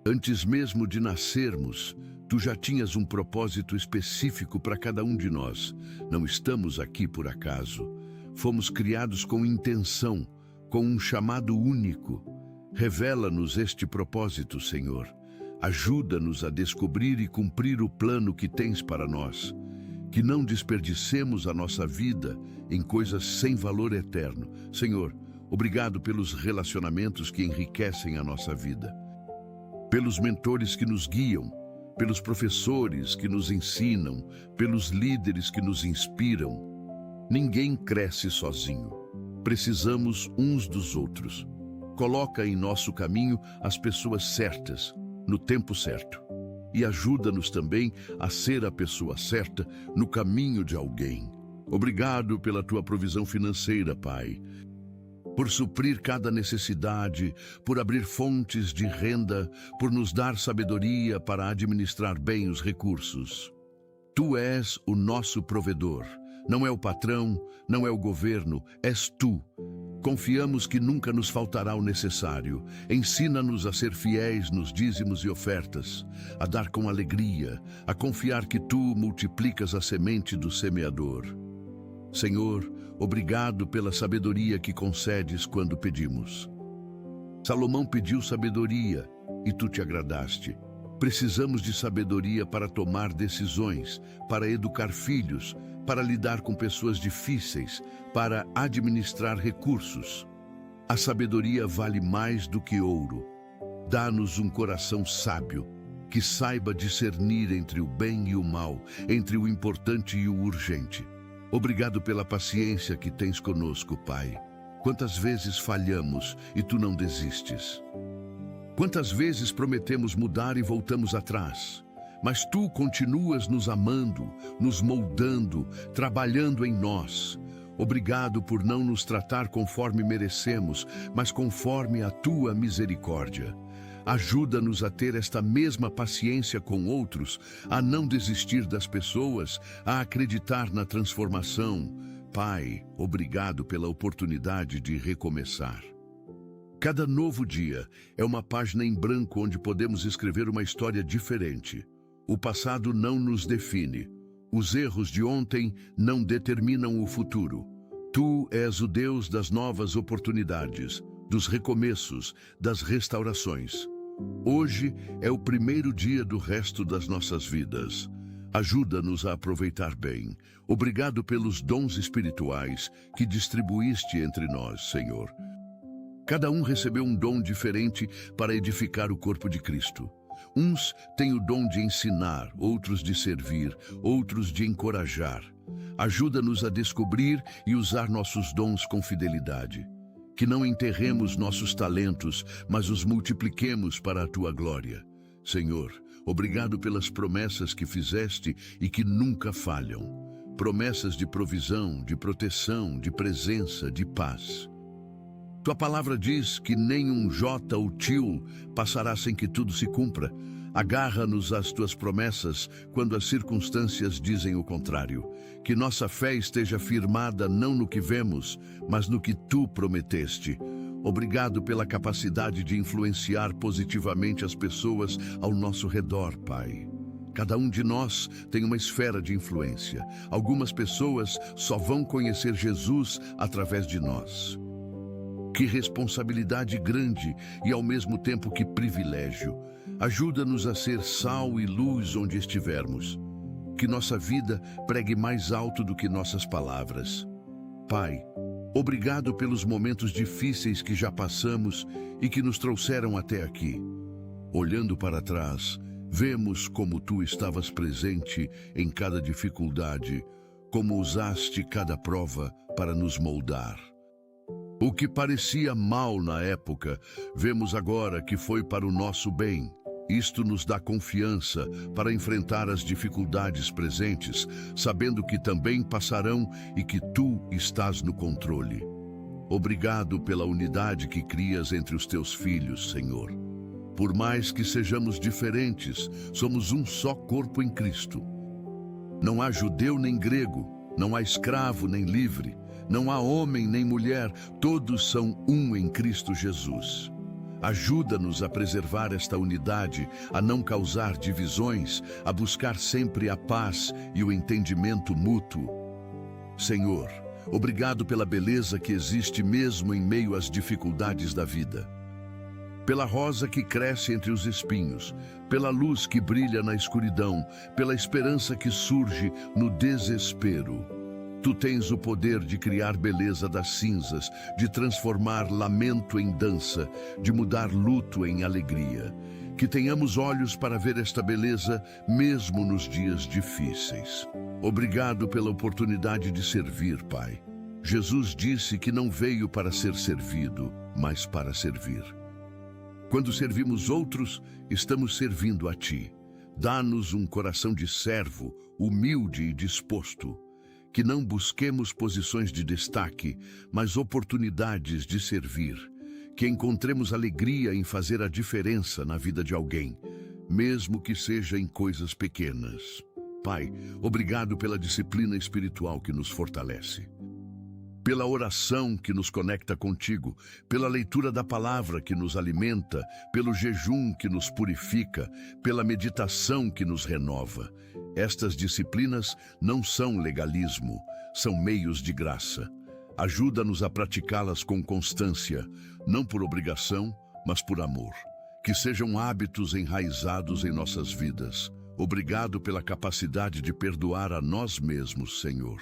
Antes mesmo de nascermos, tu já tinhas um propósito específico para cada um de nós. Não estamos aqui por acaso. Fomos criados com intenção, com um chamado único. Revela-nos este propósito, Senhor. Ajuda-nos a descobrir e cumprir o plano que tens para nós. Que não desperdicemos a nossa vida em coisas sem valor eterno. Senhor, obrigado pelos relacionamentos que enriquecem a nossa vida, pelos mentores que nos guiam, pelos professores que nos ensinam, pelos líderes que nos inspiram. Ninguém cresce sozinho. Precisamos uns dos outros. Coloca em nosso caminho as pessoas certas, no tempo certo. E ajuda-nos também a ser a pessoa certa no caminho de alguém. Obrigado pela tua provisão financeira, Pai, por suprir cada necessidade, por abrir fontes de renda, por nos dar sabedoria para administrar bem os recursos. Tu és o nosso provedor. Não é o patrão, não é o governo, és tu. Confiamos que nunca nos faltará o necessário. Ensina-nos a ser fiéis nos dízimos e ofertas, a dar com alegria, a confiar que tu multiplicas a semente do semeador. Senhor, obrigado pela sabedoria que concedes quando pedimos. Salomão pediu sabedoria e tu te agradaste. Precisamos de sabedoria para tomar decisões, para educar filhos, para lidar com pessoas difíceis, para administrar recursos. A sabedoria vale mais do que ouro. Dá-nos um coração sábio, que saiba discernir entre o bem e o mal, entre o importante e o urgente. Obrigado pela paciência que tens conosco, Pai. Quantas vezes falhamos e tu não desistes? Quantas vezes prometemos mudar e voltamos atrás? Mas tu continuas nos amando, nos moldando, trabalhando em nós. Obrigado por não nos tratar conforme merecemos, mas conforme a tua misericórdia. Ajuda-nos a ter esta mesma paciência com outros, a não desistir das pessoas, a acreditar na transformação. Pai, obrigado pela oportunidade de recomeçar. Cada novo dia é uma página em branco onde podemos escrever uma história diferente. O passado não nos define. Os erros de ontem não determinam o futuro. Tu és o Deus das novas oportunidades, dos recomeços, das restaurações. Hoje é o primeiro dia do resto das nossas vidas. Ajuda-nos a aproveitar bem. Obrigado pelos dons espirituais que distribuíste entre nós, Senhor. Cada um recebeu um dom diferente para edificar o corpo de Cristo. Uns têm o dom de ensinar, outros de servir, outros de encorajar. Ajuda-nos a descobrir e usar nossos dons com fidelidade. Que não enterremos nossos talentos, mas os multipliquemos para a tua glória. Senhor, obrigado pelas promessas que fizeste e que nunca falham. Promessas de provisão, de proteção, de presença, de paz. Tua palavra diz que nem um jota ou tio passará sem que tudo se cumpra. Agarra-nos às tuas promessas quando as circunstâncias dizem o contrário. Que nossa fé esteja firmada não no que vemos, mas no que tu prometeste. Obrigado pela capacidade de influenciar positivamente as pessoas ao nosso redor, Pai. Cada um de nós tem uma esfera de influência. Algumas pessoas só vão conhecer Jesus através de nós. Que responsabilidade grande e ao mesmo tempo que privilégio. Ajuda-nos a ser sal e luz onde estivermos. Que nossa vida pregue mais alto do que nossas palavras. Pai, obrigado pelos momentos difíceis que já passamos e que nos trouxeram até aqui. Olhando para trás, vemos como tu estavas presente em cada dificuldade, como usaste cada prova para nos moldar. O que parecia mal na época, vemos agora que foi para o nosso bem. Isto nos dá confiança para enfrentar as dificuldades presentes, sabendo que também passarão e que tu estás no controle. Obrigado pela unidade que crias entre os teus filhos, Senhor. Por mais que sejamos diferentes, somos um só corpo em Cristo. Não há judeu nem grego, não há escravo nem livre, não há homem nem mulher, todos são um em Cristo Jesus. Ajuda-nos a preservar esta unidade, a não causar divisões, a buscar sempre a paz e o entendimento mútuo. Senhor, obrigado pela beleza que existe mesmo em meio às dificuldades da vida. pela rosa que cresce entre os espinhos, pela luz que brilha na escuridão, pela esperança que surge no desespero. Tu tens o poder de criar beleza das cinzas, de transformar lamento em dança, de mudar luto em alegria. Que tenhamos olhos para ver esta beleza mesmo nos dias difíceis. Obrigado pela oportunidade de servir, Pai. Jesus disse que não veio para ser servido, mas para servir. Quando servimos outros, estamos servindo a Ti. Dá-nos um coração de servo, humilde e disposto. Que não busquemos posições de destaque, mas oportunidades de servir. Que encontremos alegria em fazer a diferença na vida de alguém, mesmo que seja em coisas pequenas. Pai, obrigado pela disciplina espiritual que nos fortalece, pela oração que nos conecta contigo, pela leitura da palavra que nos alimenta, pelo jejum que nos purifica, pela meditação que nos renova. Estas disciplinas não são legalismo, são meios de graça. Ajuda-nos a praticá-las com constância, não por obrigação, mas por amor. Que sejam hábitos enraizados em nossas vidas. Obrigado pela capacidade de perdoar a nós mesmos, Senhor.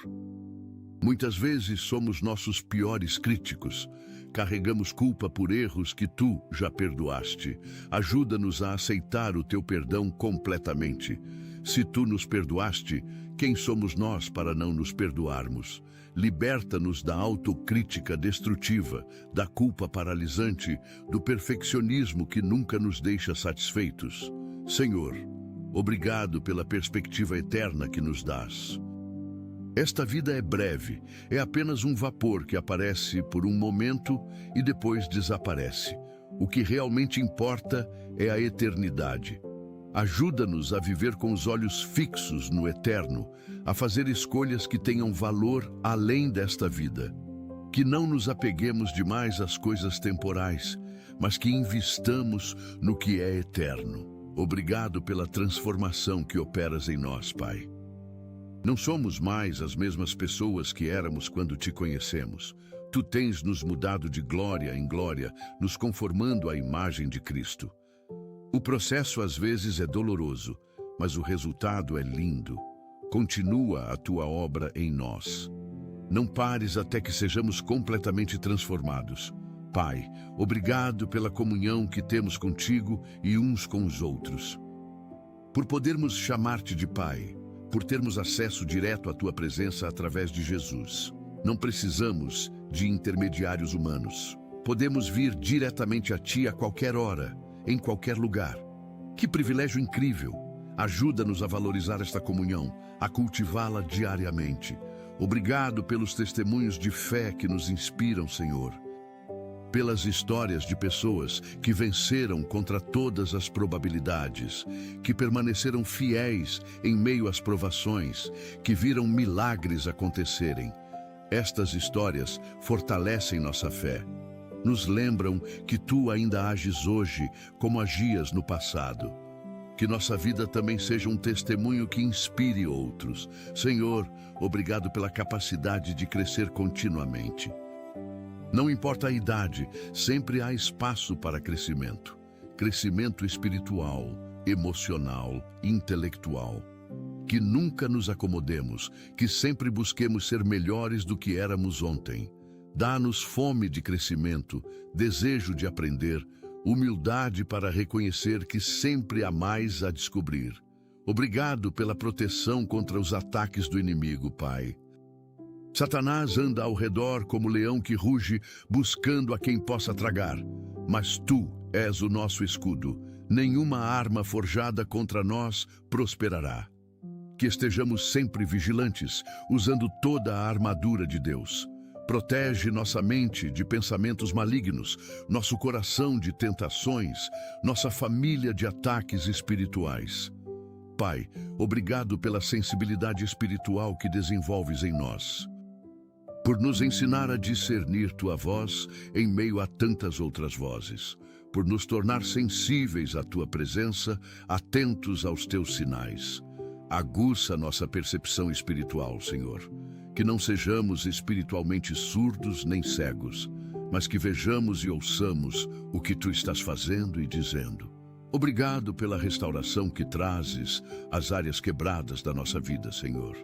Muitas vezes somos nossos piores críticos. Carregamos culpa por erros que Tu já perdoaste. Ajuda-nos a aceitar o Teu perdão completamente. Se Tu nos perdoaste, quem somos nós para não nos perdoarmos? Liberta-nos da autocrítica destrutiva, da culpa paralisante, do perfeccionismo que nunca nos deixa satisfeitos. Senhor, obrigado pela perspectiva eterna que nos dás. Esta vida é breve, é apenas um vapor que aparece por um momento e depois desaparece. O que realmente importa é a eternidade. Ajuda-nos a viver com os olhos fixos no eterno, a fazer escolhas que tenham valor além desta vida. Que não nos apeguemos demais às coisas temporais, mas que investamos no que é eterno. Obrigado pela transformação que operas em nós, Pai. Não somos mais as mesmas pessoas que éramos quando Te conhecemos. Tu tens nos mudado de glória em glória, nos conformando à imagem de Cristo. O processo às vezes é doloroso, mas o resultado é lindo. Continua a Tua obra em nós. Não pares até que sejamos completamente transformados. Pai, obrigado pela comunhão que temos contigo e uns com os outros. Por podermos chamar-te de Pai, por termos acesso direto à Tua presença através de Jesus. Não precisamos de intermediários humanos. Podemos vir diretamente a Ti a qualquer hora, em qualquer lugar. Que privilégio incrível! Ajuda-nos a valorizar esta comunhão, a cultivá-la diariamente. Obrigado pelos testemunhos de fé que nos inspiram, Senhor. Pelas histórias de pessoas que venceram contra todas as probabilidades, que permaneceram fiéis em meio às provações, que viram milagres acontecerem. Estas histórias fortalecem nossa fé. Nos lembram que Tu ainda ages hoje como agias no passado. Que nossa vida também seja um testemunho que inspire outros. Senhor, obrigado pela capacidade de crescer continuamente. Não importa a idade, sempre há espaço para crescimento. Crescimento espiritual, emocional, intelectual. Que nunca nos acomodemos, que sempre busquemos ser melhores do que éramos ontem. Dá-nos fome de crescimento, desejo de aprender, humildade para reconhecer que sempre há mais a descobrir. Obrigado pela proteção contra os ataques do inimigo, Pai. Satanás anda ao redor como leão que ruge, buscando a quem possa tragar. Mas Tu és o nosso escudo. Nenhuma arma forjada contra nós prosperará. Que estejamos sempre vigilantes, usando toda a armadura de Deus. Protege nossa mente de pensamentos malignos, nosso coração de tentações, nossa família de ataques espirituais. Pai, obrigado pela sensibilidade espiritual que desenvolves em nós. Por nos ensinar a discernir Tua voz em meio a tantas outras vozes. Por nos tornar sensíveis à Tua presença, atentos aos Teus sinais. Aguça nossa percepção espiritual, Senhor. Que não sejamos espiritualmente surdos nem cegos. mas que vejamos e ouçamos o que tu estás fazendo e dizendo. Obrigado pela restauração que trazes às áreas quebradas da nossa vida, Senhor.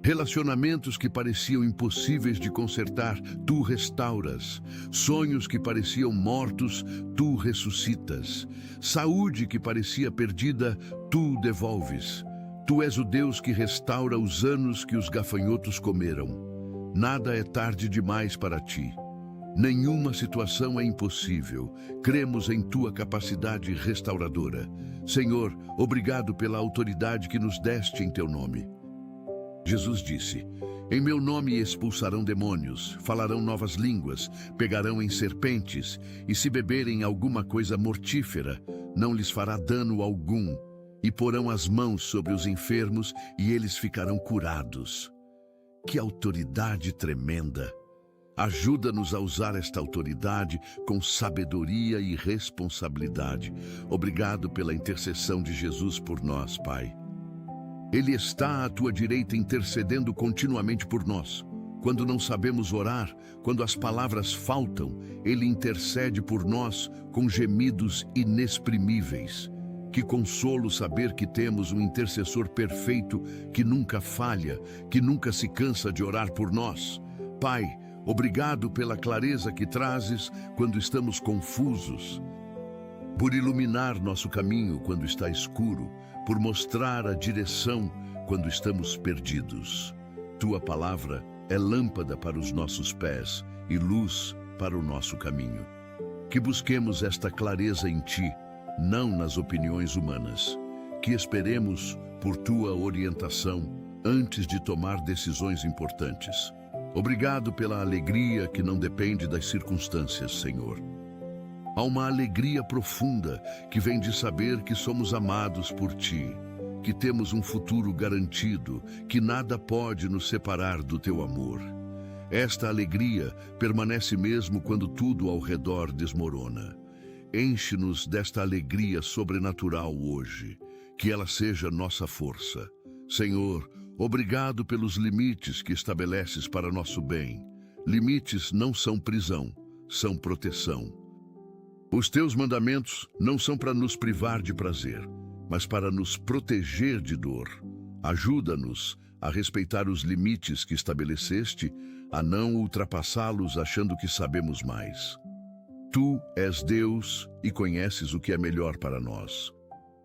Relacionamentos que pareciam impossíveis de consertar, tu restauras. Sonhos que pareciam mortos, tu ressuscitas. Saúde que parecia perdida, tu devolves. Tu és o Deus que restaura os anos que os gafanhotos comeram. Nada é tarde demais para ti. Nenhuma situação é impossível. Cremos em tua capacidade restauradora. Senhor, obrigado pela autoridade que nos deste em teu nome. Jesus disse: em meu nome expulsarão demônios, falarão novas línguas, pegarão em serpentes, e se beberem alguma coisa mortífera, não lhes fará dano algum, e porão as mãos sobre os enfermos e eles ficarão curados. Que autoridade tremenda! Ajuda-nos a usar esta autoridade com sabedoria e responsabilidade. Obrigado pela intercessão de Jesus por nós, Pai. Ele está à tua direita intercedendo continuamente por nós. Quando não sabemos orar, quando as palavras faltam, Ele intercede por nós com gemidos inexprimíveis. Que consolo saber que temos um intercessor perfeito que nunca falha, que nunca se cansa de orar por nós. Pai, obrigado pela clareza que trazes quando estamos confusos, por iluminar nosso caminho quando está escuro, por mostrar a direção quando estamos perdidos. Tua palavra é lâmpada para os nossos pés e luz para o nosso caminho. Que busquemos esta clareza em Ti, não nas opiniões humanas. Que esperemos por Tua orientação antes de tomar decisões importantes. Obrigado pela alegria que não depende das circunstâncias, Senhor. Há uma alegria profunda que vem de saber que somos amados por Ti, que temos um futuro garantido, que nada pode nos separar do Teu amor. Esta alegria permanece mesmo quando tudo ao redor desmorona. Enche-nos desta alegria sobrenatural hoje, que ela seja nossa força. Senhor, obrigado pelos limites que estabeleces para nosso bem. Limites não são prisão, são proteção. Os teus mandamentos não são para nos privar de prazer, mas para nos proteger de dor. Ajuda-nos a respeitar os limites que estabeleceste, a não ultrapassá-los achando que sabemos mais. Tu és Deus e conheces o que é melhor para nós.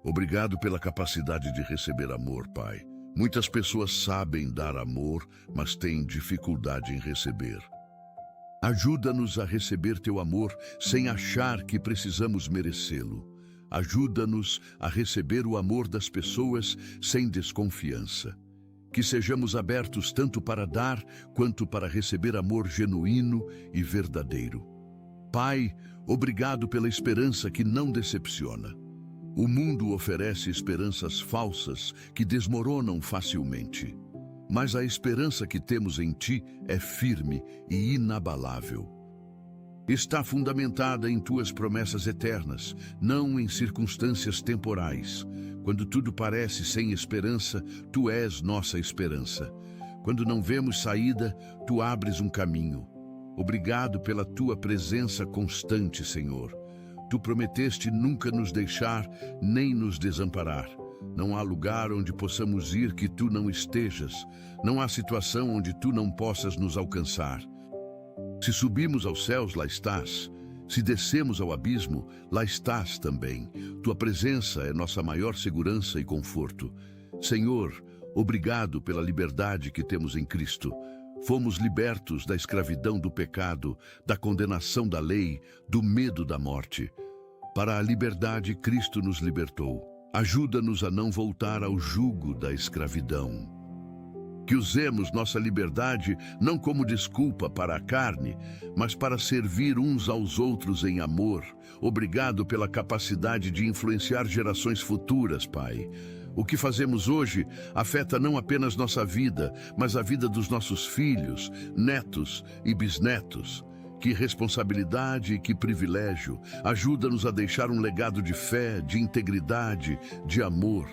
Obrigado pela capacidade de receber amor, Pai. Muitas pessoas sabem dar amor, mas têm dificuldade em receber. Ajuda-nos a receber Teu amor sem achar que precisamos merecê-lo. Ajuda-nos a receber o amor das pessoas sem desconfiança. Que sejamos abertos tanto para dar quanto para receber amor genuíno e verdadeiro. Pai, obrigado pela esperança que não decepciona. O mundo oferece esperanças falsas que desmoronam facilmente. Mas a esperança que temos em Ti é firme e inabalável. Está fundamentada em Tuas promessas eternas, não em circunstâncias temporais. Quando tudo parece sem esperança, Tu és nossa esperança. Quando não vemos saída, Tu abres um caminho. Obrigado pela Tua presença constante, Senhor. Tu prometeste nunca nos deixar nem nos desamparar. Não há lugar onde possamos ir que Tu não estejas. Não há situação onde Tu não possas nos alcançar. Se subimos aos céus, lá estás. Se descemos ao abismo, lá estás também. Tua presença é nossa maior segurança e conforto. Senhor, obrigado pela liberdade que temos em Cristo. Fomos libertos da escravidão do pecado, da condenação da lei, do medo da morte. Para a liberdade, Cristo nos libertou. Ajuda-nos a não voltar ao jugo da escravidão. Que usemos nossa liberdade não como desculpa para a carne, mas para servir uns aos outros em amor. Obrigado pela capacidade de influenciar gerações futuras, Pai. O que fazemos hoje afeta não apenas nossa vida, mas a vida dos nossos filhos, netos e bisnetos. Que responsabilidade e que privilégio. Ajuda-nos a deixar um legado de fé, de integridade, de amor.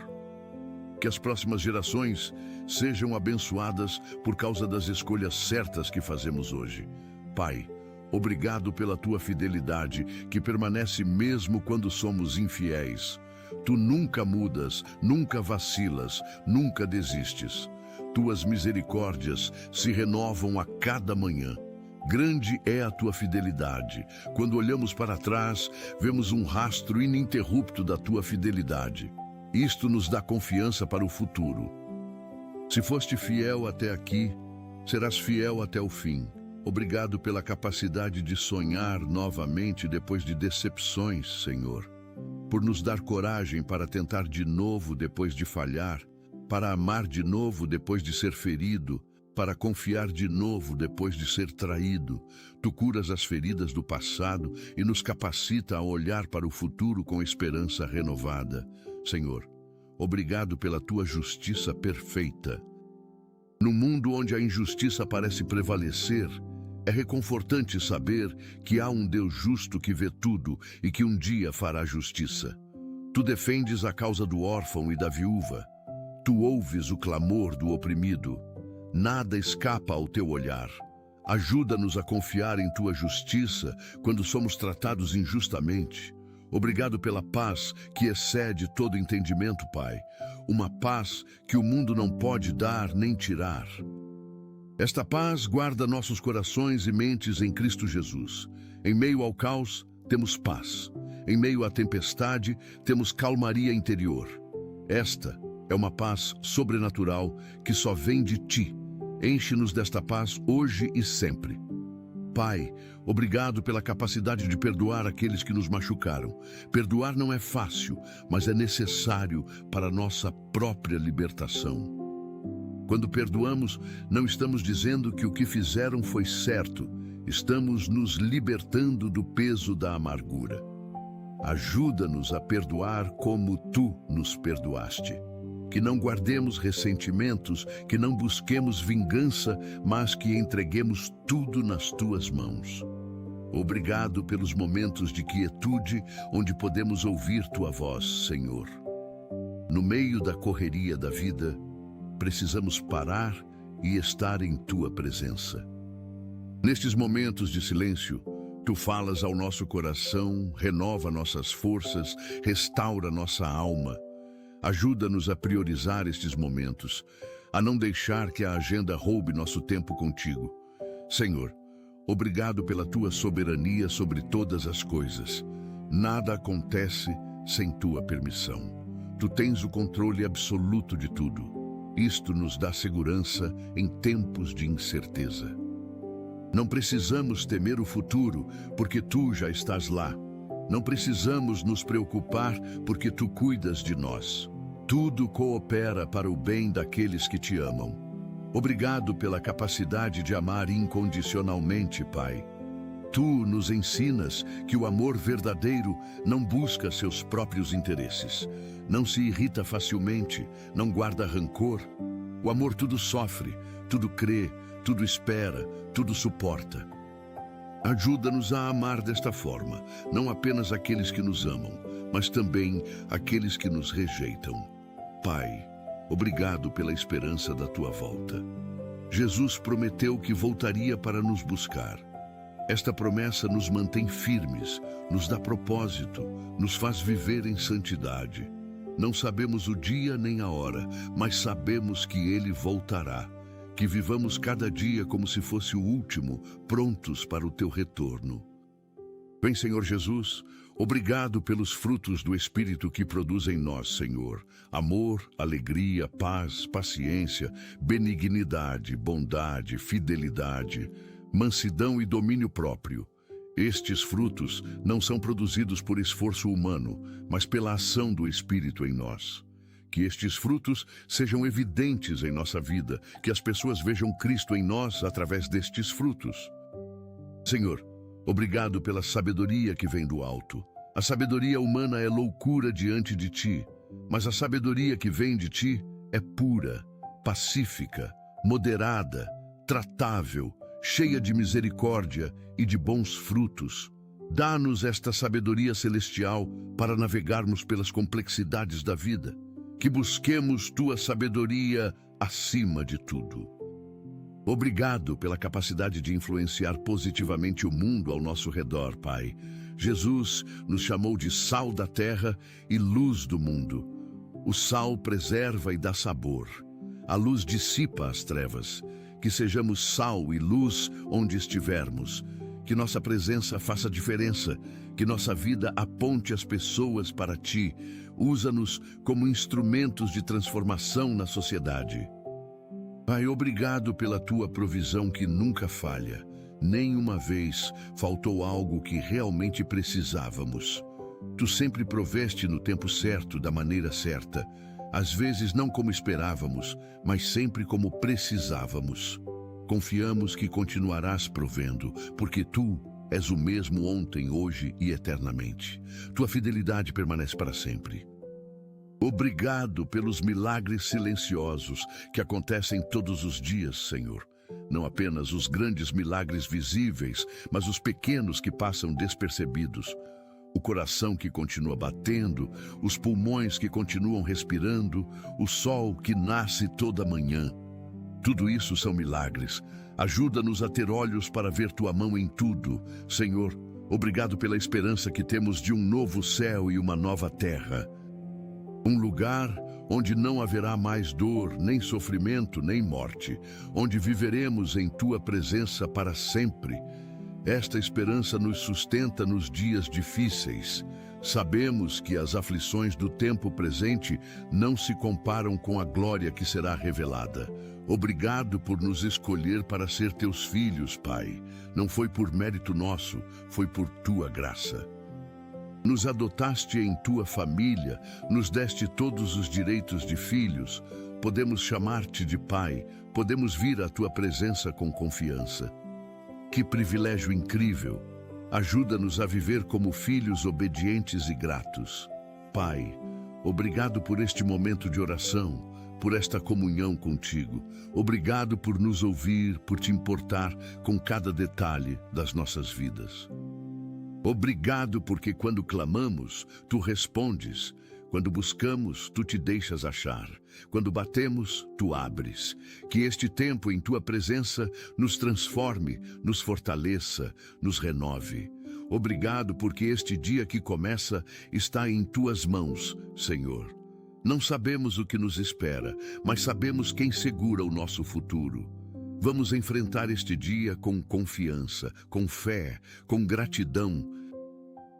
Que as próximas gerações sejam abençoadas por causa das escolhas certas que fazemos hoje. Pai, Obrigado pela tua fidelidade, que permanece mesmo quando somos infiéis. Tu nunca mudas, nunca vacilas, nunca desistes. Tuas misericórdias se renovam a cada manhã. Grande é a tua fidelidade. Quando olhamos para trás, vemos um rastro ininterrupto da tua fidelidade. Isto nos dá confiança para o futuro. Se foste fiel até aqui, serás fiel até o fim. Obrigado pela capacidade de sonhar novamente depois de decepções, Senhor. Por nos dar coragem para tentar de novo depois de falhar, para amar de novo depois de ser ferido, para confiar de novo depois de ser traído. Tu curas as feridas do passado e nos capacita a olhar para o futuro com esperança renovada. Senhor, obrigado pela tua justiça perfeita. No mundo onde a injustiça parece prevalecer, é reconfortante saber que há um Deus justo que vê tudo e que um dia fará justiça. Tu defendes a causa do órfão e da viúva. Tu ouves o clamor do oprimido. Nada escapa ao teu olhar. Ajuda-nos a confiar em tua justiça quando somos tratados injustamente. Obrigado pela paz que excede todo entendimento, Pai. Uma paz que o mundo não pode dar nem tirar. Esta paz guarda nossos corações e mentes em Cristo Jesus. Em meio ao caos, temos paz. Em meio à tempestade, temos calmaria interior. Esta é uma paz sobrenatural que só vem de Ti. Enche-nos desta paz hoje e sempre. Pai, obrigado pela capacidade de perdoar aqueles que nos machucaram. Perdoar não é fácil, mas é necessário para a nossa própria libertação. Quando perdoamos, não estamos dizendo que o que fizeram foi certo. Estamos nos libertando do peso da amargura. Ajuda-nos a perdoar como Tu nos perdoaste. Que não guardemos ressentimentos, que não busquemos vingança, mas que entreguemos tudo nas Tuas mãos. Obrigado pelos momentos de quietude onde podemos ouvir Tua voz, Senhor. No meio da correria da vida, precisamos parar e estar em Tua presença. Nestes momentos de silêncio, Tu falas ao nosso coração, renova nossas forças, restaura nossa alma. Ajuda-nos a priorizar estes momentos, a não deixar que a agenda roube nosso tempo contigo. Senhor, obrigado pela Tua soberania sobre todas as coisas. Nada acontece sem Tua permissão. Tu tens o controle absoluto de tudo. Isto nos dá segurança em tempos de incerteza. Não precisamos temer o futuro, porque Tu já estás lá. Não precisamos nos preocupar, porque Tu cuidas de nós. Tudo coopera para o bem daqueles que Te amam. Obrigado pela capacidade de amar incondicionalmente, Pai. Tu nos ensinas que o amor verdadeiro não busca seus próprios interesses, não se irrita facilmente, não guarda rancor. O amor tudo sofre, tudo crê, tudo espera, tudo suporta. Ajuda-nos a amar desta forma, não apenas aqueles que nos amam, mas também aqueles que nos rejeitam. Pai, obrigado pela esperança da Tua volta. Jesus prometeu que voltaria para nos buscar. Esta promessa nos mantém firmes, nos dá propósito, nos faz viver em santidade. Não sabemos o dia nem a hora, mas sabemos que Ele voltará. Que vivamos cada dia como se fosse o último, prontos para o Teu retorno. Vem, Senhor Jesus, obrigado pelos frutos do Espírito que produz em nós, Senhor. Amor, alegria, paz, paciência, benignidade, bondade, fidelidade, mansidão e domínio próprio. Estes frutos não são produzidos por esforço humano, mas pela ação do Espírito em nós. Que estes frutos sejam evidentes em nossa vida, que as pessoas vejam Cristo em nós através destes frutos. Senhor, obrigado pela sabedoria que vem do alto. A sabedoria humana é loucura diante de Ti, mas a sabedoria que vem de Ti é pura, pacífica, moderada, tratável, cheia de misericórdia e de bons frutos. Dá-nos esta sabedoria celestial para navegarmos pelas complexidades da vida. Que busquemos Tua sabedoria acima de tudo. Obrigado pela capacidade de influenciar positivamente o mundo ao nosso redor, Pai. Jesus nos chamou de sal da terra e luz do mundo. O sal preserva e dá sabor. A luz dissipa as trevas. Que sejamos sal e luz onde estivermos. Que nossa presença faça diferença. Que nossa vida aponte as pessoas para Ti. Usa-nos como instrumentos de transformação na sociedade. Pai, obrigado pela Tua provisão que nunca falha. Nenhuma vez faltou algo que realmente precisávamos. Tu sempre proveste no tempo certo, da maneira certa. Às vezes não como esperávamos, mas sempre como precisávamos. Confiamos que continuarás provendo, porque Tu és o mesmo ontem, hoje e eternamente. Tua fidelidade permanece para sempre. Obrigado pelos milagres silenciosos que acontecem todos os dias, Senhor. Não apenas os grandes milagres visíveis, mas os pequenos que passam despercebidos. O coração que continua batendo, os pulmões que continuam respirando, o sol que nasce toda manhã. Tudo isso são milagres. Ajuda-nos a ter olhos para ver Tua mão em tudo. Senhor, obrigado pela esperança que temos de um novo céu e uma nova terra. Um lugar onde não haverá mais dor, nem sofrimento, nem morte, onde viveremos em Tua presença para sempre. Esta esperança nos sustenta nos dias difíceis. Sabemos que as aflições do tempo presente não se comparam com a glória que será revelada. Obrigado por nos escolher para ser Teus filhos, Pai. Não foi por mérito nosso, foi por Tua graça. Nos adotaste em Tua família, nos deste todos os direitos de filhos. Podemos chamar-te de Pai, podemos vir à Tua presença com confiança. Que privilégio incrível! Ajuda-nos a viver como filhos obedientes e gratos. Pai, obrigado por este momento de oração, por esta comunhão contigo. Obrigado por nos ouvir, por te importar com cada detalhe das nossas vidas. Obrigado porque quando clamamos, Tu respondes. Quando buscamos, Tu te deixas achar. Quando batemos, Tu abres. Que este tempo em Tua presença nos transforme, nos fortaleça, nos renove. Obrigado porque este dia que começa está em Tuas mãos, Senhor. Não sabemos o que nos espera, mas sabemos quem segura o nosso futuro. Vamos enfrentar este dia com confiança, com fé, com gratidão.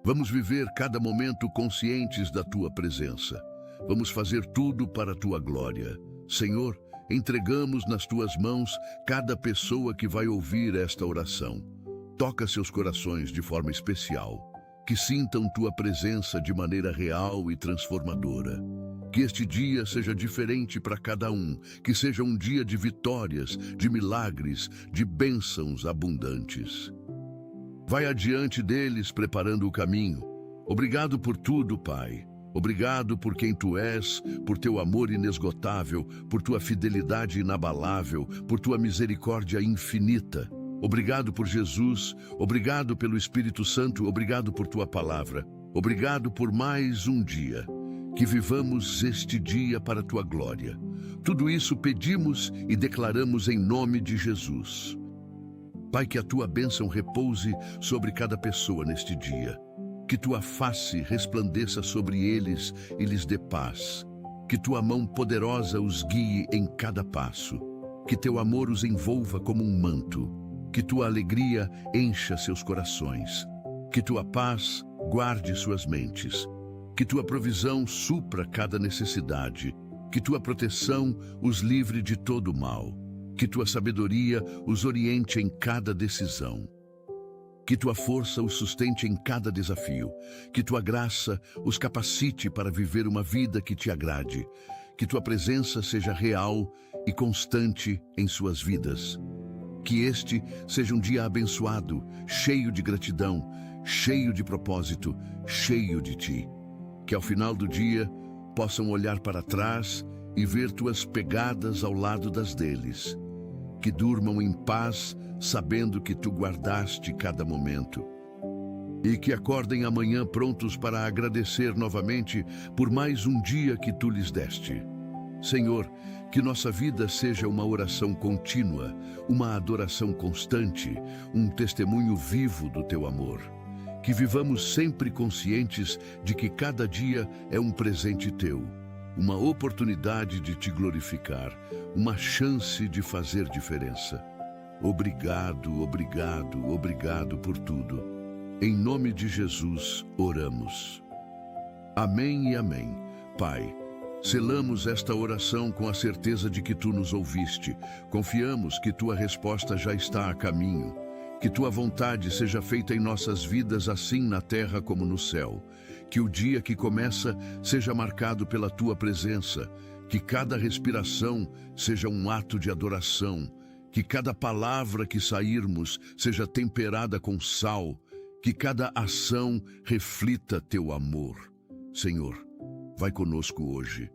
Vamos viver cada momento conscientes da Tua presença. Vamos fazer tudo para a Tua glória. Senhor, entregamos nas Tuas mãos cada pessoa que vai ouvir esta oração. Toca seus corações de forma especial. Que sintam Tua presença de maneira real e transformadora. Que este dia seja diferente para cada um, que seja um dia de vitórias, de milagres, de bênçãos abundantes. Vai adiante deles, preparando o caminho. Obrigado por tudo, Pai. Obrigado por quem Tu és, por Teu amor inesgotável, por Tua fidelidade inabalável, por Tua misericórdia infinita. Obrigado por Jesus, obrigado pelo Espírito Santo, obrigado por Tua palavra. Obrigado por mais um dia. Que vivamos este dia para a Tua glória. Tudo isso pedimos e declaramos em nome de Jesus. Pai, que a Tua bênção repouse sobre cada pessoa neste dia. Que Tua face resplandeça sobre eles e lhes dê paz. Que Tua mão poderosa os guie em cada passo. Que Teu amor os envolva como um manto. Que Tua alegria encha seus corações. Que Tua paz guarde suas mentes. Que Tua provisão supra cada necessidade. Que Tua proteção os livre de todo o mal. Que Tua sabedoria os oriente em cada decisão. Que Tua força os sustente em cada desafio. Que Tua graça os capacite para viver uma vida que Te agrade. Que Tua presença seja real e constante em suas vidas. Que este seja um dia abençoado, cheio de gratidão, cheio de propósito, cheio de Ti. Que ao final do dia possam olhar para trás e ver Tuas pegadas ao lado das deles. Que durmam em paz, sabendo que Tu guardaste cada momento. E que acordem amanhã prontos para agradecer novamente por mais um dia que Tu lhes deste. Senhor, Que nossa vida seja uma oração contínua, uma adoração constante, um testemunho vivo do Teu amor. Que vivamos sempre conscientes de que cada dia é um presente Teu, uma oportunidade de Te glorificar, uma chance de fazer diferença. Obrigado, obrigado, obrigado por tudo. Em nome de Jesus, oramos. Amém e amém. Pai, selamos esta oração com a certeza de que Tu nos ouviste. Confiamos que Tua resposta já está a caminho. Que Tua vontade seja feita em nossas vidas, assim na terra como no céu. Que o dia que começa seja marcado pela Tua presença. Que cada respiração seja um ato de adoração. Que cada palavra que sairmos seja temperada com sal. Que cada ação reflita Teu amor. Senhor, vai conosco hoje.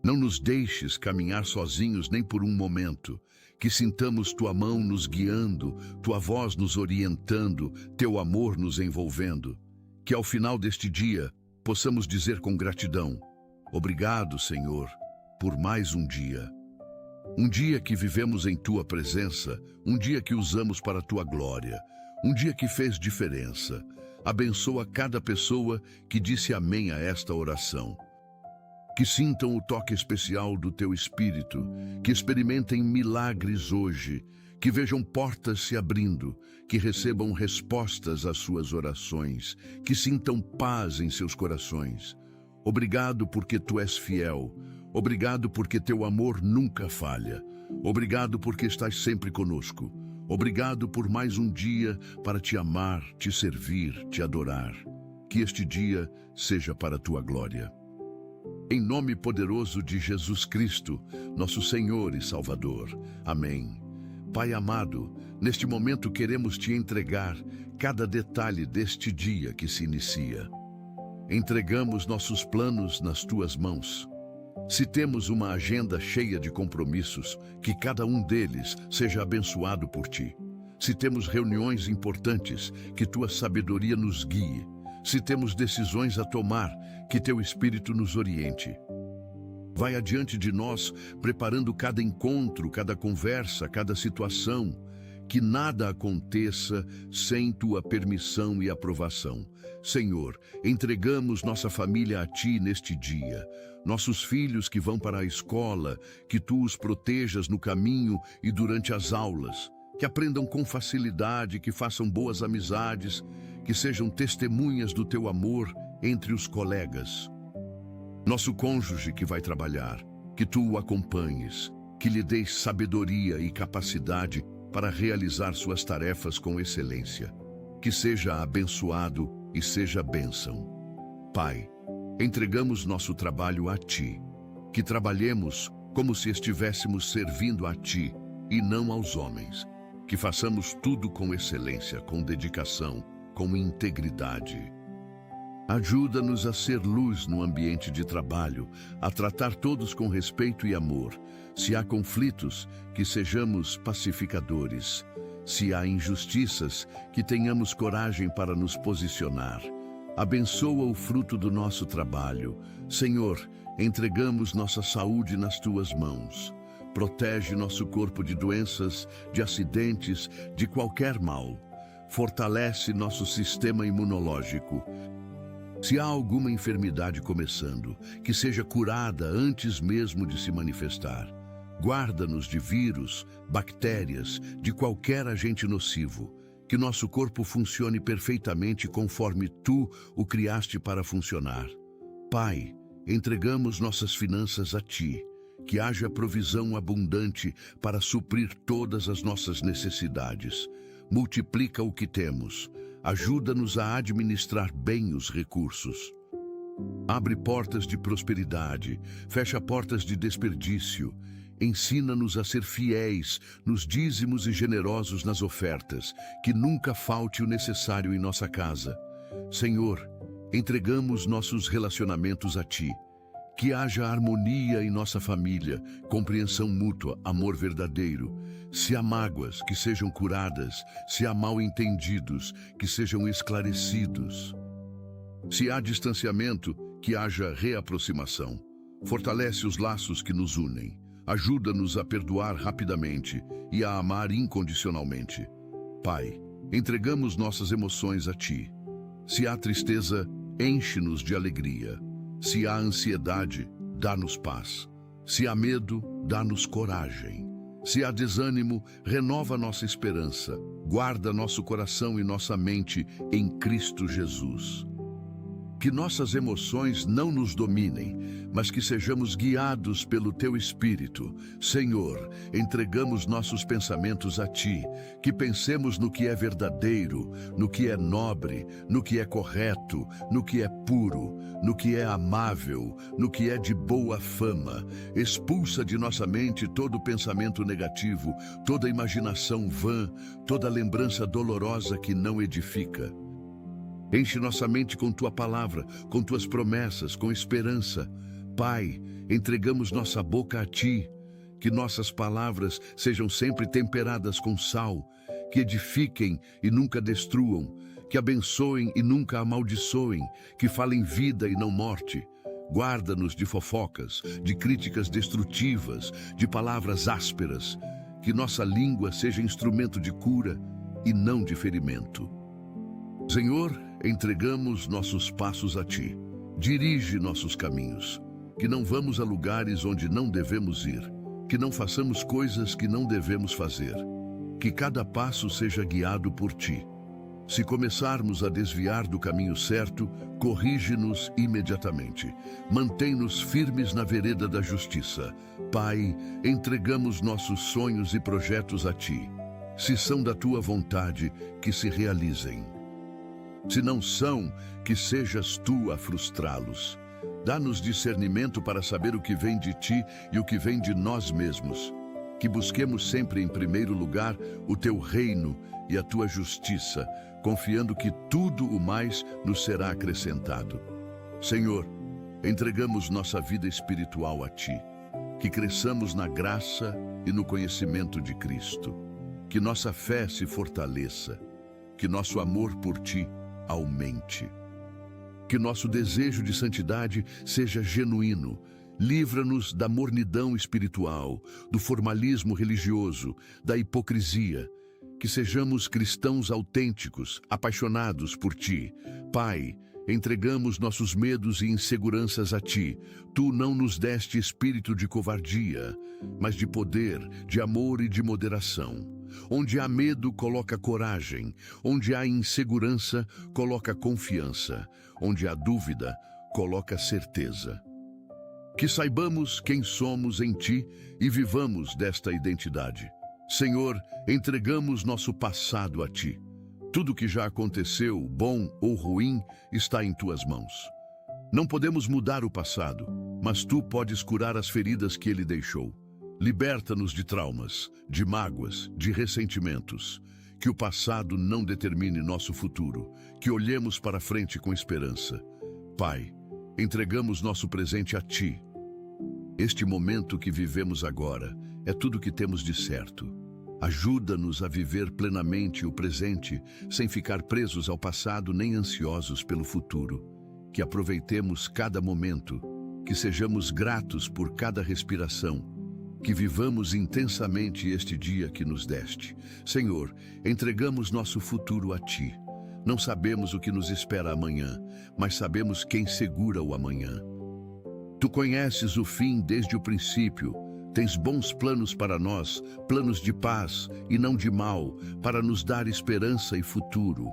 Não nos deixes caminhar sozinhos nem por um momento. Que sintamos Tua mão nos guiando, Tua voz nos orientando, Teu amor nos envolvendo. Que ao final deste dia possamos dizer com gratidão: obrigado, Senhor, por mais um dia. Um dia que vivemos em Tua presença, um dia que usamos para Tua glória, um dia que fez diferença. Abençoa cada pessoa que disse amém a esta oração. Que sintam o toque especial do Teu Espírito, que experimentem milagres hoje, que vejam portas se abrindo, que recebam respostas às suas orações, que sintam paz em seus corações. Obrigado porque Tu és fiel. Obrigado porque Teu amor nunca falha. Obrigado porque estás sempre conosco. Obrigado por mais um dia para Te amar, Te servir, Te adorar. Que este dia seja para a Tua glória. Em nome poderoso de Jesus Cristo, nosso Senhor e Salvador. Amém. Pai amado, neste momento queremos Te entregar cada detalhe deste dia que se inicia. Entregamos nossos planos nas Tuas mãos. Se temos uma agenda cheia de compromissos, que cada um deles seja abençoado por Ti. Se temos reuniões importantes, que Tua sabedoria nos guie. Se temos decisões a tomar, que Teu Espírito nos oriente. Vai adiante de nós, preparando cada encontro, cada conversa, cada situação. Que nada aconteça sem Tua permissão e aprovação. Senhor, entregamos nossa família a Ti neste dia. Nossos filhos que vão para a escola, que Tu os protejas no caminho e durante as aulas. Que aprendam com facilidade, que façam boas amizades, que sejam testemunhas do Teu amor entre os colegas. Nosso cônjuge que vai trabalhar, que Tu o acompanhes, que lhe deis sabedoria e capacidade para realizar suas tarefas com excelência. Que seja abençoado e seja bênção. Pai, entregamos nosso trabalho a Ti. Que trabalhemos como se estivéssemos servindo a Ti e não aos homens. Que façamos tudo com excelência, com dedicação, com integridade. Ajuda-nos a ser luz no ambiente de trabalho, a tratar todos com respeito e amor. Se há conflitos, que sejamos pacificadores. Se há injustiças, que tenhamos coragem para nos posicionar. Abençoa o fruto do nosso trabalho. Senhor, entregamos nossa saúde nas Tuas mãos. Protege nosso corpo de doenças, de acidentes, de qualquer mal. Fortalece nosso sistema imunológico. Se há alguma enfermidade começando, que seja curada antes mesmo de se manifestar. Guarda-nos de vírus, bactérias, de qualquer agente nocivo. Que nosso corpo funcione perfeitamente conforme Tu o criaste para funcionar. Pai, entregamos nossas finanças a Ti. Que haja provisão abundante para suprir todas as nossas necessidades. Multiplica o que temos. Ajuda-nos a administrar bem os recursos. Abre portas de prosperidade, fecha portas de desperdício. Ensina-nos a ser fiéis nos dízimos e generosos nas ofertas, que nunca falte o necessário em nossa casa. Senhor, entregamos nossos relacionamentos a Ti. Que haja harmonia em nossa família, compreensão mútua, amor verdadeiro. Se há mágoas, que sejam curadas. Se há mal-entendidos, que sejam esclarecidos. Se há distanciamento, que haja reaproximação. Fortalece os laços que nos unem. ajuda-nos a perdoar rapidamente e a amar incondicionalmente. Pai, entregamos nossas emoções a Ti. Se há tristeza, enche-nos de alegria. Se há ansiedade, dá-nos paz. Se há medo, dá-nos coragem. Se há desânimo, renova nossa esperança. Guarda nosso coração e nossa mente em Cristo Jesus. Que nossas emoções não nos dominem, mas que sejamos guiados pelo Teu Espírito. Senhor, entregamos nossos pensamentos a Ti, que pensemos no que é verdadeiro, no que é nobre, no que é correto, no que é puro, no que é amável, no que é de boa fama. Expulsa de nossa mente todo pensamento negativo, toda imaginação vã, toda lembrança dolorosa que não edifica. Enche nossa mente com Tua palavra, com Tuas promessas, com esperança. Pai, entregamos nossa boca a Ti, que nossas palavras sejam sempre temperadas com sal, que edifiquem e nunca destruam, que abençoem e nunca amaldiçoem, que falem vida e não morte. Guarda-nos de fofocas, de críticas destrutivas, de palavras ásperas, que nossa língua seja instrumento de cura e não de ferimento. Senhor, entregamos nossos passos a Ti. Dirige nossos caminhos. Que não vamos a lugares onde não devemos ir. Que não façamos coisas que não devemos fazer. Que cada passo seja guiado por Ti. Se começarmos a desviar do caminho certo, corrige-nos imediatamente. Mantém-nos firmes na vereda da justiça. Pai, entregamos nossos sonhos e projetos a Ti. Se são da Tua vontade, que se realizem. Se não são, que sejas Tu a frustrá-los. Dá-nos discernimento para saber o que vem de Ti e o que vem de nós mesmos. Que busquemos sempre em primeiro lugar o Teu reino e a Tua justiça, confiando que tudo o mais nos será acrescentado. Senhor, entregamos nossa vida espiritual a Ti. Que cresçamos na graça e no conhecimento de Cristo. Que nossa fé se fortaleça. Que nosso amor por Ti aumente. Que nosso desejo de santidade seja genuíno. Livra-nos da mornidão espiritual, do formalismo religioso, da hipocrisia. Que sejamos cristãos autênticos, apaixonados por Ti. Pai, entregamos nossos medos e inseguranças a Ti. Tu não nos deste espírito de covardia, mas de poder, de amor e de moderação. Onde há medo, coloca coragem. Onde há insegurança, coloca confiança. Onde há dúvida, coloca certeza. Que saibamos quem somos em Ti e vivamos desta identidade. Senhor, entregamos nosso passado a Ti. Tudo que já aconteceu, bom ou ruim, está em Tuas mãos. Não podemos mudar o passado, mas Tu podes curar as feridas que ele deixou. Liberta-nos de traumas, de mágoas, de ressentimentos. Que o passado não determine nosso futuro. Que olhemos para frente com esperança. Pai, entregamos nosso presente a Ti. Este momento que vivemos agora é tudo que temos de certo. Ajuda-nos a viver plenamente o presente, sem ficar presos ao passado nem ansiosos pelo futuro. Que aproveitemos cada momento, que sejamos gratos por cada respiração. Que vivamos intensamente este dia que nos deste. Senhor, entregamos nosso futuro a Ti. Não sabemos o que nos espera amanhã, mas sabemos quem segura o amanhã. Tu conheces o fim desde o princípio. Tens bons planos para nós, planos de paz e não de mal, para nos dar esperança e futuro.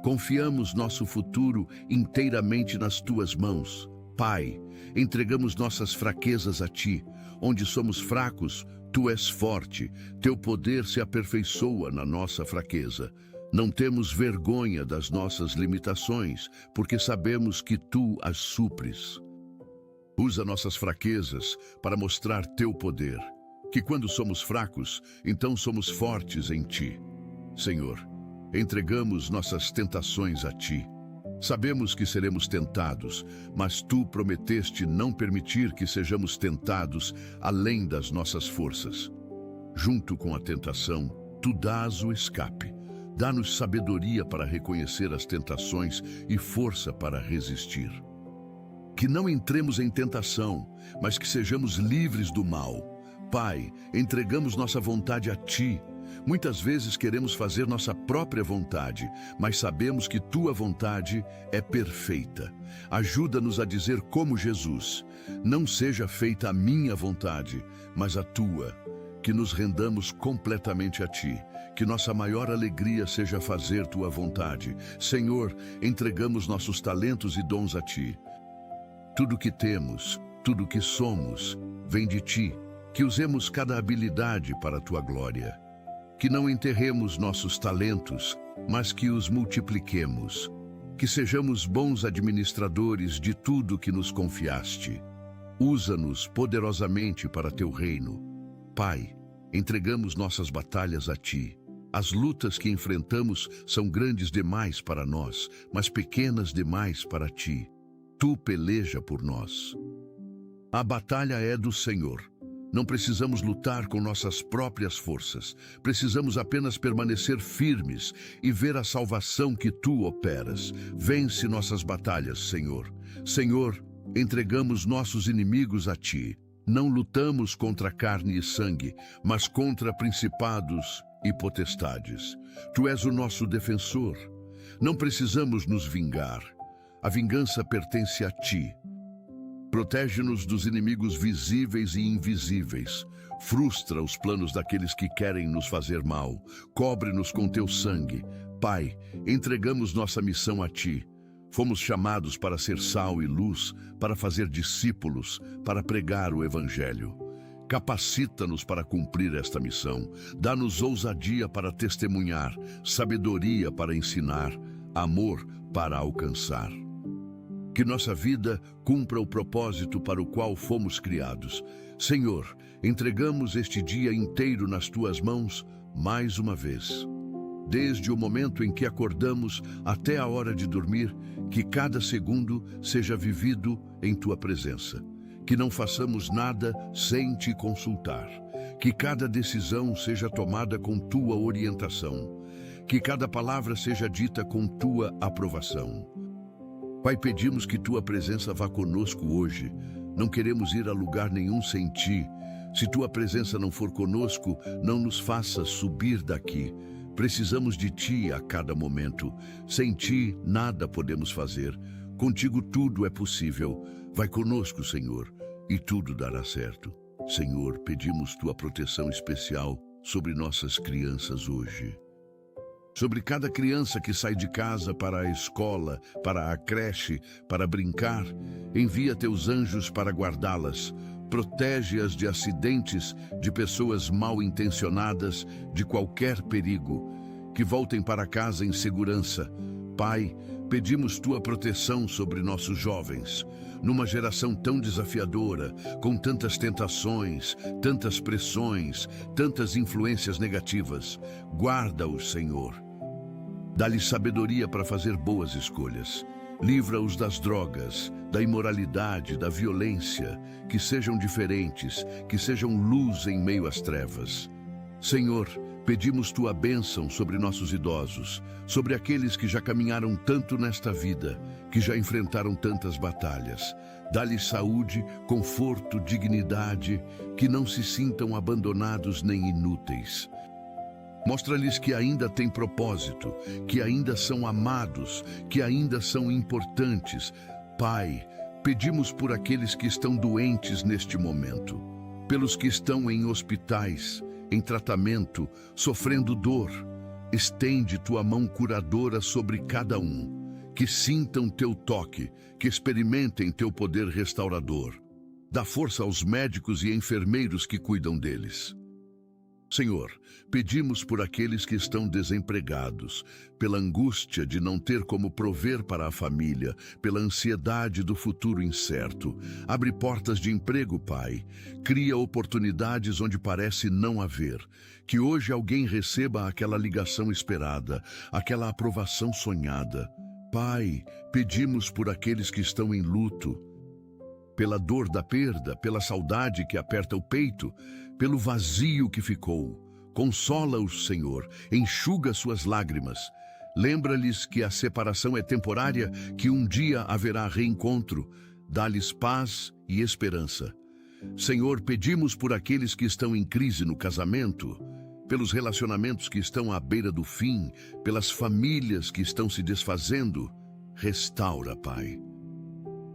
Confiamos nosso futuro inteiramente nas Tuas mãos. Pai, entregamos nossas fraquezas a Ti. Onde somos fracos, Tu és forte. Teu poder se aperfeiçoa na nossa fraqueza. Não temos vergonha das nossas limitações, porque sabemos que Tu as supres. Usa nossas fraquezas para mostrar Teu poder. Que quando somos fracos, então somos fortes em Ti. Senhor, entregamos nossas tentações a Ti. Sabemos que seremos tentados, mas Tu prometeste não permitir que sejamos tentados além das nossas forças. Junto com a tentação, Tu dás o escape. Dá-nos sabedoria para reconhecer as tentações e força para resistir. Que não entremos em tentação, mas que sejamos livres do mal. Pai, entregamos nossa vontade a Ti. Muitas vezes queremos fazer nossa própria vontade, mas sabemos que Tua vontade é perfeita. Ajuda-nos a dizer como Jesus: não seja feita a minha vontade, mas a Tua. Que nos rendamos completamente a Ti. Que nossa maior alegria seja fazer Tua vontade. Senhor, entregamos nossos talentos e dons a Ti. Tudo que temos, tudo que somos, vem de Ti. Que usemos cada habilidade para a Tua glória. Que não enterremos nossos talentos, mas que os multipliquemos. Que sejamos bons administradores de tudo que nos confiaste. Usa-nos poderosamente para Teu reino. Pai, entregamos nossas batalhas a Ti. As lutas que enfrentamos são grandes demais para nós, mas pequenas demais para Ti. Tu peleja por nós. A batalha é do Senhor. Não precisamos lutar com nossas próprias forças. Precisamos apenas permanecer firmes e ver a salvação que Tu operas. Vence nossas batalhas, Senhor. Senhor, entregamos nossos inimigos a Ti. Não lutamos contra carne e sangue, mas contra principados e potestades. Tu és o nosso defensor. Não precisamos nos vingar. A vingança pertence a Ti. Protege-nos dos inimigos visíveis e invisíveis. Frustra os planos daqueles que querem nos fazer mal. Cobre-nos com Teu sangue. Pai, entregamos nossa missão a Ti. Fomos chamados para ser sal e luz, para fazer discípulos, para pregar o Evangelho. Capacita-nos para cumprir esta missão. Dá-nos ousadia para testemunhar, sabedoria para ensinar, amor para alcançar. Que nossa vida cumpra o propósito para o qual fomos criados. Senhor, entregamos este dia inteiro nas Tuas mãos mais uma vez. Desde o momento em que acordamos até a hora de dormir, que cada segundo seja vivido em Tua presença. Que não façamos nada sem Te consultar. Que cada decisão seja tomada com Tua orientação. Que cada palavra seja dita com Tua aprovação. Pai, pedimos que Tua presença vá conosco hoje. Não queremos ir a lugar nenhum sem Ti. Se Tua presença não for conosco, não nos faça subir daqui. Precisamos de Ti a cada momento. Sem Ti, nada podemos fazer. Contigo tudo é possível. Vai conosco, Senhor, e tudo dará certo. Senhor, pedimos Tua proteção especial sobre nossas crianças hoje. Sobre cada criança que sai de casa para a escola, para a creche, para brincar, envia Teus anjos para guardá-las. Protege-as de acidentes, de pessoas mal intencionadas, de qualquer perigo. Que voltem para casa em segurança. Pai, pedimos Tua proteção sobre nossos jovens. Numa geração tão desafiadora, com tantas tentações, tantas pressões, tantas influências negativas, guarda-os, Senhor. Dá-lhes sabedoria para fazer boas escolhas. Livra-os das drogas, da imoralidade, da violência, que sejam diferentes, que sejam luz em meio às trevas. Senhor, pedimos Tua bênção sobre nossos idosos, sobre aqueles que já caminharam tanto nesta vida, que já enfrentaram tantas batalhas. Dá-lhes saúde, conforto, dignidade, que não se sintam abandonados nem inúteis. Mostra-lhes que ainda têm propósito, que ainda são amados, que ainda são importantes. Pai, pedimos por aqueles que estão doentes neste momento, pelos que estão em hospitais, em tratamento, sofrendo dor. Estende Tua mão curadora sobre cada um, que sintam Teu toque, que experimentem Teu poder restaurador. Dá força aos médicos e enfermeiros que cuidam deles. Senhor, pedimos por aqueles que estão desempregados, pela angústia de não ter como prover para a família, pela ansiedade do futuro incerto. Abre portas de emprego, Pai. Cria oportunidades onde parece não haver. Que hoje alguém receba aquela ligação esperada, aquela aprovação sonhada. Pai, pedimos por aqueles que estão em luto, pela dor da perda, pela saudade que aperta o peito, pelo vazio que ficou. Consola-os, Senhor, enxuga suas lágrimas. Lembra-lhes que a separação é temporária, que um dia haverá reencontro. Dá-lhes paz e esperança. Senhor, pedimos por aqueles que estão em crise no casamento, pelos relacionamentos que estão à beira do fim, pelas famílias que estão se desfazendo. Restaura, Pai.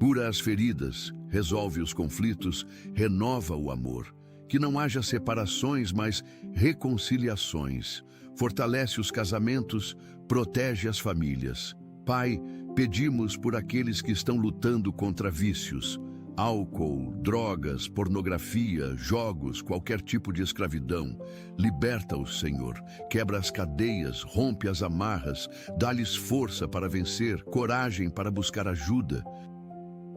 Cura as feridas, resolve os conflitos, renova o amor. Que não haja separações, mas reconciliações. Fortalece os casamentos, protege as famílias. Pai, pedimos por aqueles que estão lutando contra vícios, álcool, drogas, pornografia, jogos, qualquer tipo de escravidão. Liberta-os, Senhor. Quebra as cadeias, rompe as amarras, dá-lhes força para vencer, coragem para buscar ajuda.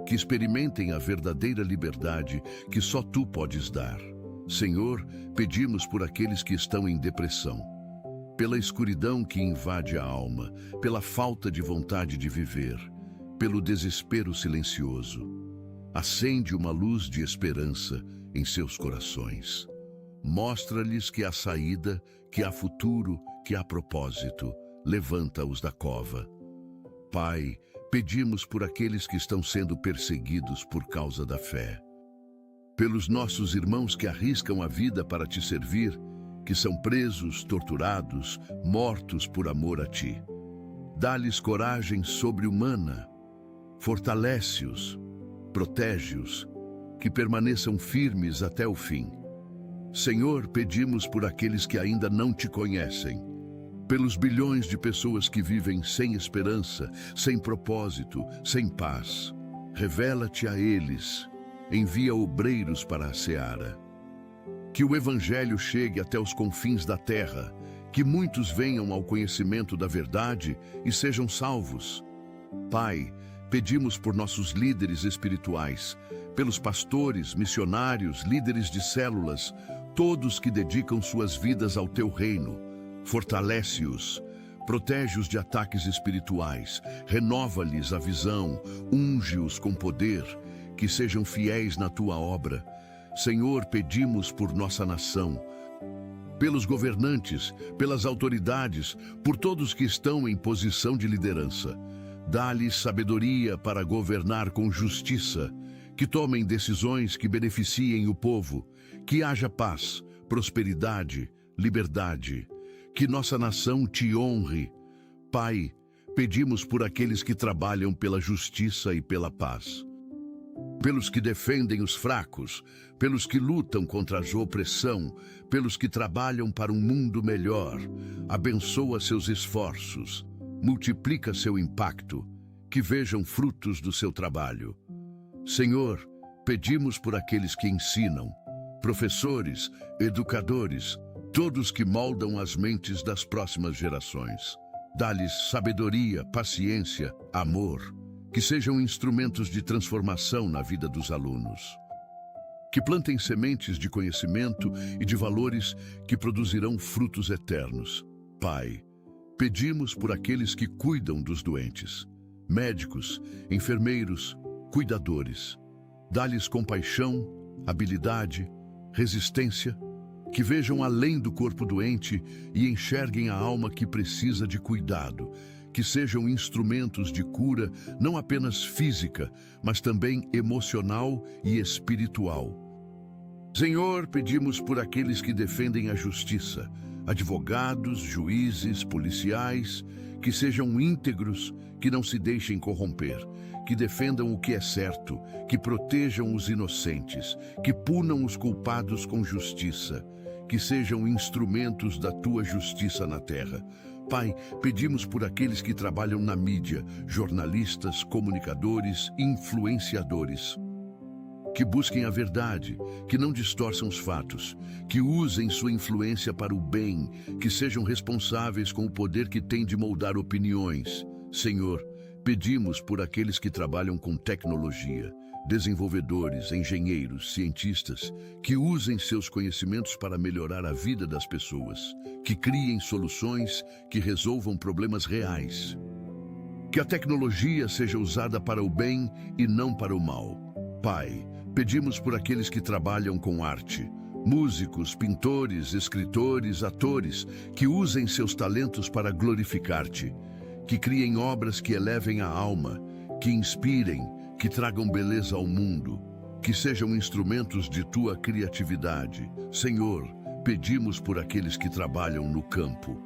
Que experimentem a verdadeira liberdade que só Tu podes dar. Senhor, pedimos por aqueles que estão em depressão, pela escuridão que invade a alma, pela falta de vontade de viver, pelo desespero silencioso. Acende uma luz de esperança em seus corações. Mostra-lhes que há saída, que há futuro, que há propósito. Levanta-os da cova. Pai, pedimos por aqueles que estão sendo perseguidos por causa da fé. Pelos nossos irmãos que arriscam a vida para Te servir, que são presos, torturados, mortos por amor a Ti. Dá-lhes coragem sobre-humana. Fortalece-os, protege-os, que permaneçam firmes até o fim. Senhor, pedimos por aqueles que ainda não Te conhecem, pelos bilhões de pessoas que vivem sem esperança, sem propósito, sem paz. Revela-te a eles, envia obreiros para a seara. Que o Evangelho chegue até os confins da terra, que muitos venham ao conhecimento da verdade e sejam salvos. Pai, pedimos por nossos líderes espirituais, pelos pastores, missionários, líderes de células, todos que dedicam suas vidas ao Teu reino. Fortalece-os, protege-os de ataques espirituais, renova-lhes a visão, unge-os com poder, que sejam fiéis na Tua obra. Senhor, pedimos por nossa nação, pelos governantes, pelas autoridades, por todos que estão em posição de liderança. Dá-lhes sabedoria para governar com justiça, que tomem decisões que beneficiem o povo, que haja paz, prosperidade, liberdade, que nossa nação Te honre. Pai, pedimos por aqueles que trabalham pela justiça e pela paz, pelos que defendem os fracos, pelos que lutam contra a opressão, pelos que trabalham para um mundo melhor. Abençoa seus esforços, multiplica seu impacto, que vejam frutos do seu trabalho. Senhor, pedimos por aqueles que ensinam, professores, educadores, todos que moldam as mentes das próximas gerações. Dá-lhes sabedoria, paciência, amor, que sejam instrumentos de transformação na vida dos alunos. Que plantem sementes de conhecimento e de valores que produzirão frutos eternos. Pai, pedimos por aqueles que cuidam dos doentes, médicos, enfermeiros, cuidadores. Dá-lhes compaixão, habilidade, resistência, que vejam além do corpo doente e enxerguem a alma que precisa de cuidado, que sejam instrumentos de cura não apenas física, mas também emocional e espiritual. Senhor, pedimos por aqueles que defendem a justiça, advogados, juízes, policiais, que sejam íntegros, que não se deixem corromper, que defendam o que é certo, que protejam os inocentes, que punam os culpados com justiça, que sejam instrumentos da Tua justiça na terra. Pai, pedimos por aqueles que trabalham na mídia, jornalistas, comunicadores, influenciadores, que busquem a verdade, que não distorçam os fatos, que usem sua influência para o bem, que sejam responsáveis com o poder que têm de moldar opiniões. Senhor, pedimos por aqueles que trabalham com tecnologia, desenvolvedores, engenheiros, cientistas, que usem seus conhecimentos para melhorar a vida das pessoas, que criem soluções que resolvam problemas reais. Que a tecnologia seja usada para o bem e não para o mal. Pai, pedimos por aqueles que trabalham com arte, músicos, pintores, escritores, atores, que usem seus talentos para glorificar-te, que criem obras que elevem a alma, que inspirem, que tragam beleza ao mundo. que sejam instrumentos de tua criatividade. Senhor, pedimos por aqueles que trabalham no campo.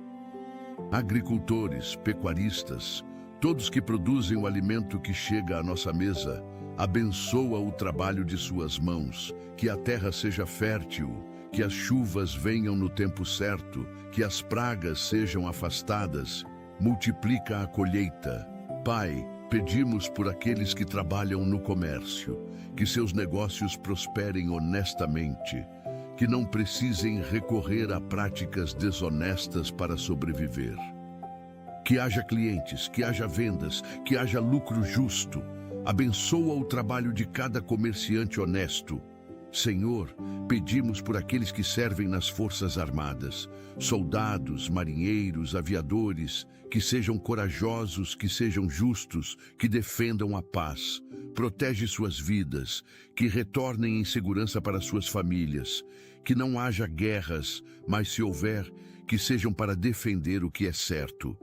Agricultores, pecuaristas, todos que produzem o alimento que chega à nossa mesa, abençoa o trabalho de suas mãos, que a terra seja fértil, que as chuvas venham no tempo certo, que as pragas sejam afastadas, multiplica a colheita. Pai, pedimos por aqueles que trabalham no comércio, que seus negócios prosperem honestamente, que não precisem recorrer a práticas desonestas para sobreviver. Que haja clientes, que haja vendas, que haja lucro justo. Abençoa o trabalho de cada comerciante honesto. Senhor, pedimos por aqueles que servem nas Forças Armadas, soldados, marinheiros, aviadores, que sejam corajosos, que sejam justos, que defendam a paz. Protege suas vidas, que retornem em segurança para suas famílias, que não haja guerras, mas se houver, que sejam para defender o que é certo.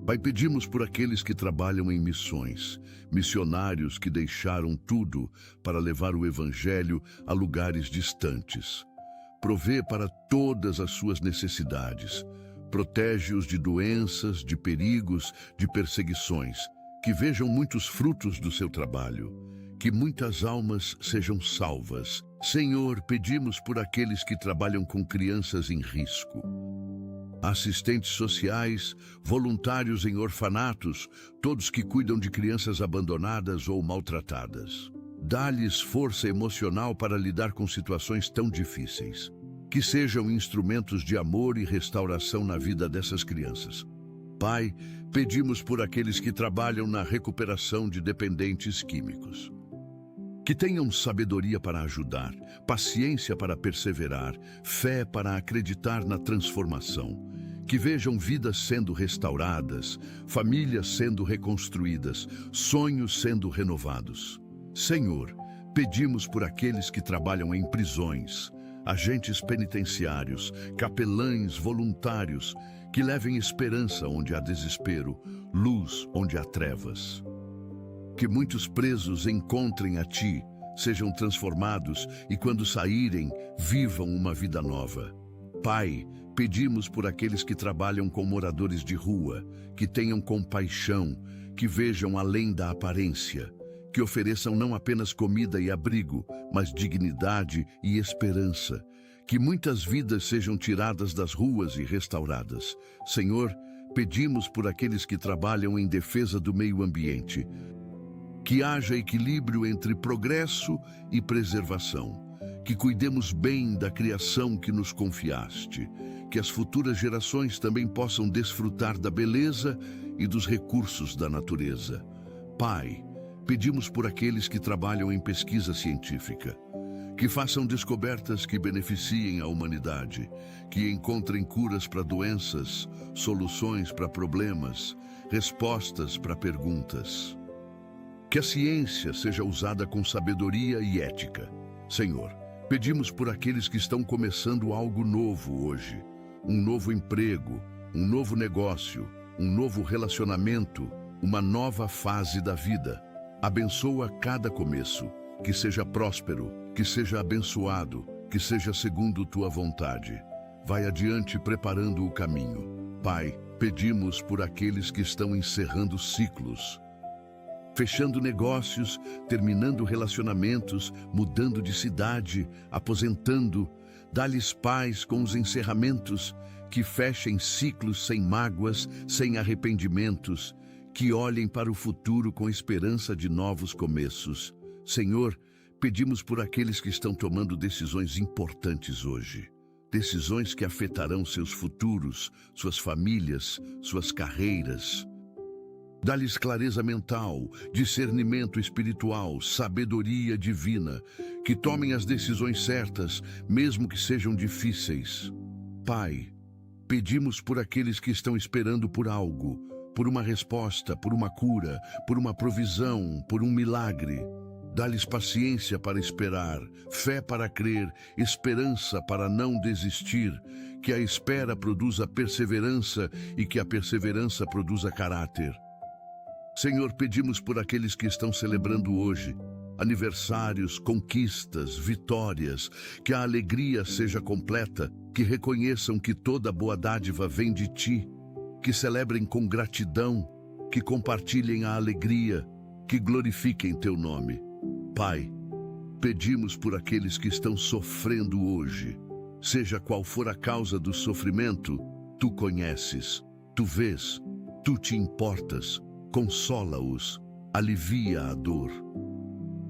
Pai, pedimos por aqueles que trabalham em missões, missionários que deixaram tudo para levar o Evangelho a lugares distantes. Provê para todas as suas necessidades. Protege-os de doenças, de perigos, de perseguições. Que vejam muitos frutos do seu trabalho. Que muitas almas sejam salvas. Senhor, pedimos por aqueles que trabalham com crianças em risco. Assistentes sociais, voluntários em orfanatos, todos que cuidam de crianças abandonadas ou maltratadas. Dá-lhes força emocional para lidar com situações tão difíceis. Que sejam instrumentos de amor e restauração na vida dessas crianças. Pai, pedimos por aqueles que trabalham na recuperação de dependentes químicos. Que tenham sabedoria para ajudar, paciência para perseverar, fé para acreditar na transformação. Que vejam vidas sendo restauradas, famílias sendo reconstruídas, sonhos sendo renovados. Senhor, pedimos por aqueles que trabalham em prisões, agentes penitenciários, capelães voluntários, que levem esperança onde há desespero, luz onde há trevas. Que muitos presos encontrem a Ti, sejam transformados e quando saírem, vivam uma vida nova. Pai, pedimos por aqueles que trabalham com moradores de rua, que tenham compaixão, que vejam além da aparência, que ofereçam não apenas comida e abrigo, mas dignidade e esperança, que muitas vidas sejam tiradas das ruas e restauradas. Senhor, pedimos por aqueles que trabalham em defesa do meio ambiente, que haja equilíbrio entre progresso e preservação, que cuidemos bem da criação que nos confiaste, que as futuras gerações também possam desfrutar da beleza e dos recursos da natureza. Pai, pedimos por aqueles que trabalham em pesquisa científica, que façam descobertas que beneficiem a humanidade, que encontrem curas para doenças, soluções para problemas, respostas para perguntas. Que a ciência seja usada com sabedoria e ética. Senhor, pedimos por aqueles que estão começando algo novo hoje, um novo emprego, um novo negócio, um novo relacionamento, uma nova fase da vida. Abençoa cada começo, que seja próspero, que seja abençoado, que seja segundo tua vontade. Vai adiante preparando o caminho. Pai, pedimos por aqueles que estão encerrando ciclos, fechando negócios, terminando relacionamentos, mudando de cidade, aposentando. Dá-lhes paz com os encerramentos, que fechem ciclos sem mágoas, sem arrependimentos, que olhem para o futuro com esperança de novos começos. Senhor, pedimos por aqueles que estão tomando decisões importantes hoje. Decisões que afetarão seus futuros, suas famílias, suas carreiras. Dá-lhes clareza mental, discernimento espiritual, sabedoria divina, que tomem as decisões certas, mesmo que sejam difíceis. Pai, pedimos por aqueles que estão esperando por algo, por uma resposta, por uma cura, por uma provisão, por um milagre. Dá-lhes paciência para esperar, fé para crer, esperança para não desistir, que a espera produza perseverança e que a perseverança produza caráter. Senhor, pedimos por aqueles que estão celebrando hoje, aniversários, conquistas, vitórias, que a alegria seja completa, que reconheçam que toda boa dádiva vem de ti, que celebrem com gratidão, que compartilhem a alegria, que glorifiquem teu nome. Pai, pedimos por aqueles que estão sofrendo hoje. Seja qual for a causa do sofrimento, tu conheces, tu vês, tu te importas, consola-os, alivia a dor.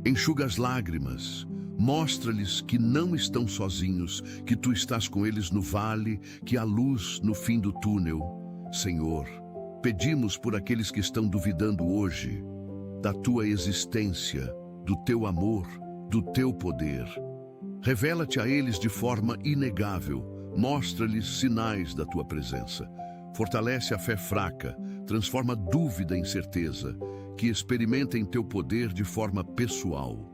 Enxuga as lágrimas, mostra-lhes que não estão sozinhos, que tu estás com eles no vale, que há luz no fim do túnel. Senhor, pedimos por aqueles que estão duvidando hoje, da tua existência, do teu amor, do teu poder. Revela-te a eles de forma inegável, mostra-lhes sinais da tua presença. Fortalece a fé fraca, transforma dúvida em certeza, que experimentem teu poder de forma pessoal.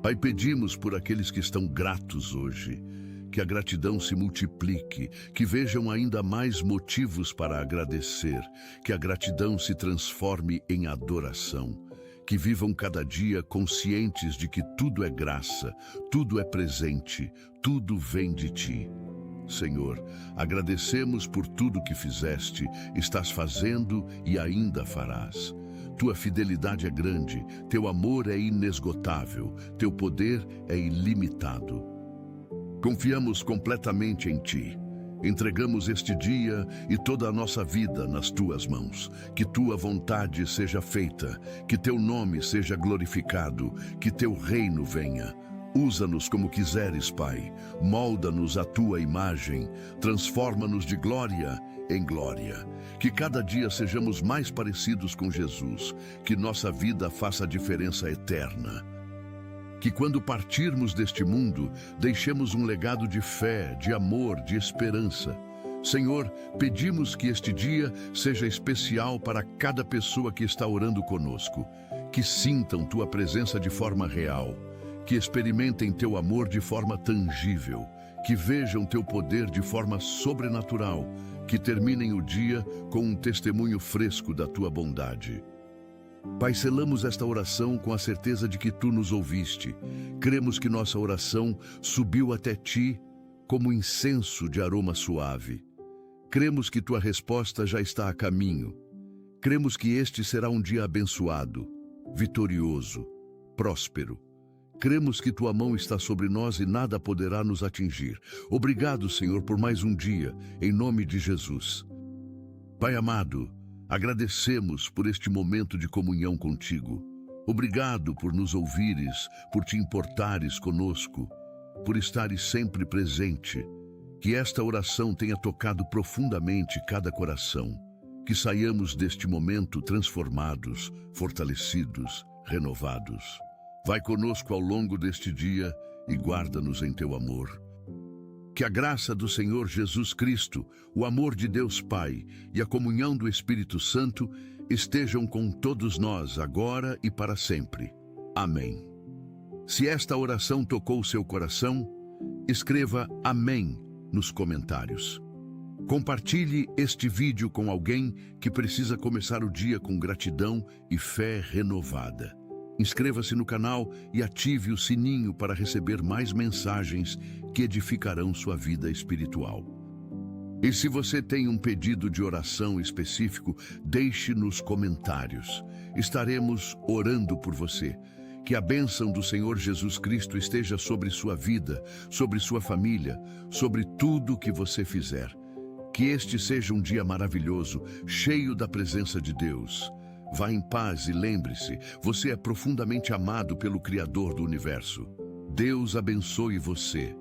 Pai, pedimos por aqueles que estão gratos hoje, que a gratidão se multiplique, que vejam ainda mais motivos para agradecer, que a gratidão se transforme em adoração, que vivam cada dia conscientes de que tudo é graça, tudo é presente, tudo vem de ti. Senhor, agradecemos por tudo que fizeste, estás fazendo e ainda farás. Tua fidelidade é grande, teu amor é inesgotável, teu poder é ilimitado. Confiamos completamente em ti. Entregamos este dia e toda a nossa vida nas tuas mãos. Que tua vontade seja feita, que teu nome seja glorificado, que teu reino venha. Usa-nos como quiseres, Pai. Molda-nos à tua imagem. Transforma-nos de glória em glória. Que cada dia sejamos mais parecidos com Jesus. Que nossa vida faça a diferença eterna. Que quando partirmos deste mundo, deixemos um legado de fé, de amor, de esperança. Senhor, pedimos que este dia seja especial para cada pessoa que está orando conosco. Que sintam tua presença de forma real. Que experimentem teu amor de forma tangível. Que vejam teu poder de forma sobrenatural. Que terminem o dia com um testemunho fresco da tua bondade. Pai, selamos esta oração com a certeza de que tu nos ouviste. Cremos que nossa oração subiu até ti como incenso de aroma suave. Cremos que tua resposta já está a caminho. Cremos que este será um dia abençoado, vitorioso, próspero. Cremos que tua mão está sobre nós e nada poderá nos atingir. Obrigado, Senhor, por mais um dia, em nome de Jesus. Pai amado, agradecemos por este momento de comunhão contigo. Obrigado por nos ouvires, por te importares conosco, por estares sempre presente. Que esta oração tenha tocado profundamente cada coração. Que saiamos deste momento transformados, fortalecidos, renovados. Vai conosco ao longo deste dia e guarda-nos em teu amor. Que a graça do Senhor Jesus Cristo, o amor de Deus Pai e a comunhão do Espírito Santo estejam com todos nós agora e para sempre. Amém. Se esta oração tocou o seu coração, escreva Amém nos comentários. Compartilhe este vídeo com alguém que precisa começar o dia com gratidão e fé renovada. Inscreva-se no canal e ative o sininho para receber mais mensagens que edificarão sua vida espiritual. E se você tem um pedido de oração específico, deixe nos comentários. Estaremos orando por você. Que a bênção do Senhor Jesus Cristo esteja sobre sua vida, sobre sua família, sobre tudo que você fizer. Que este seja um dia maravilhoso, cheio da presença de Deus. Vá em paz e lembre-se, você é profundamente amado pelo Criador do Universo. Deus abençoe você.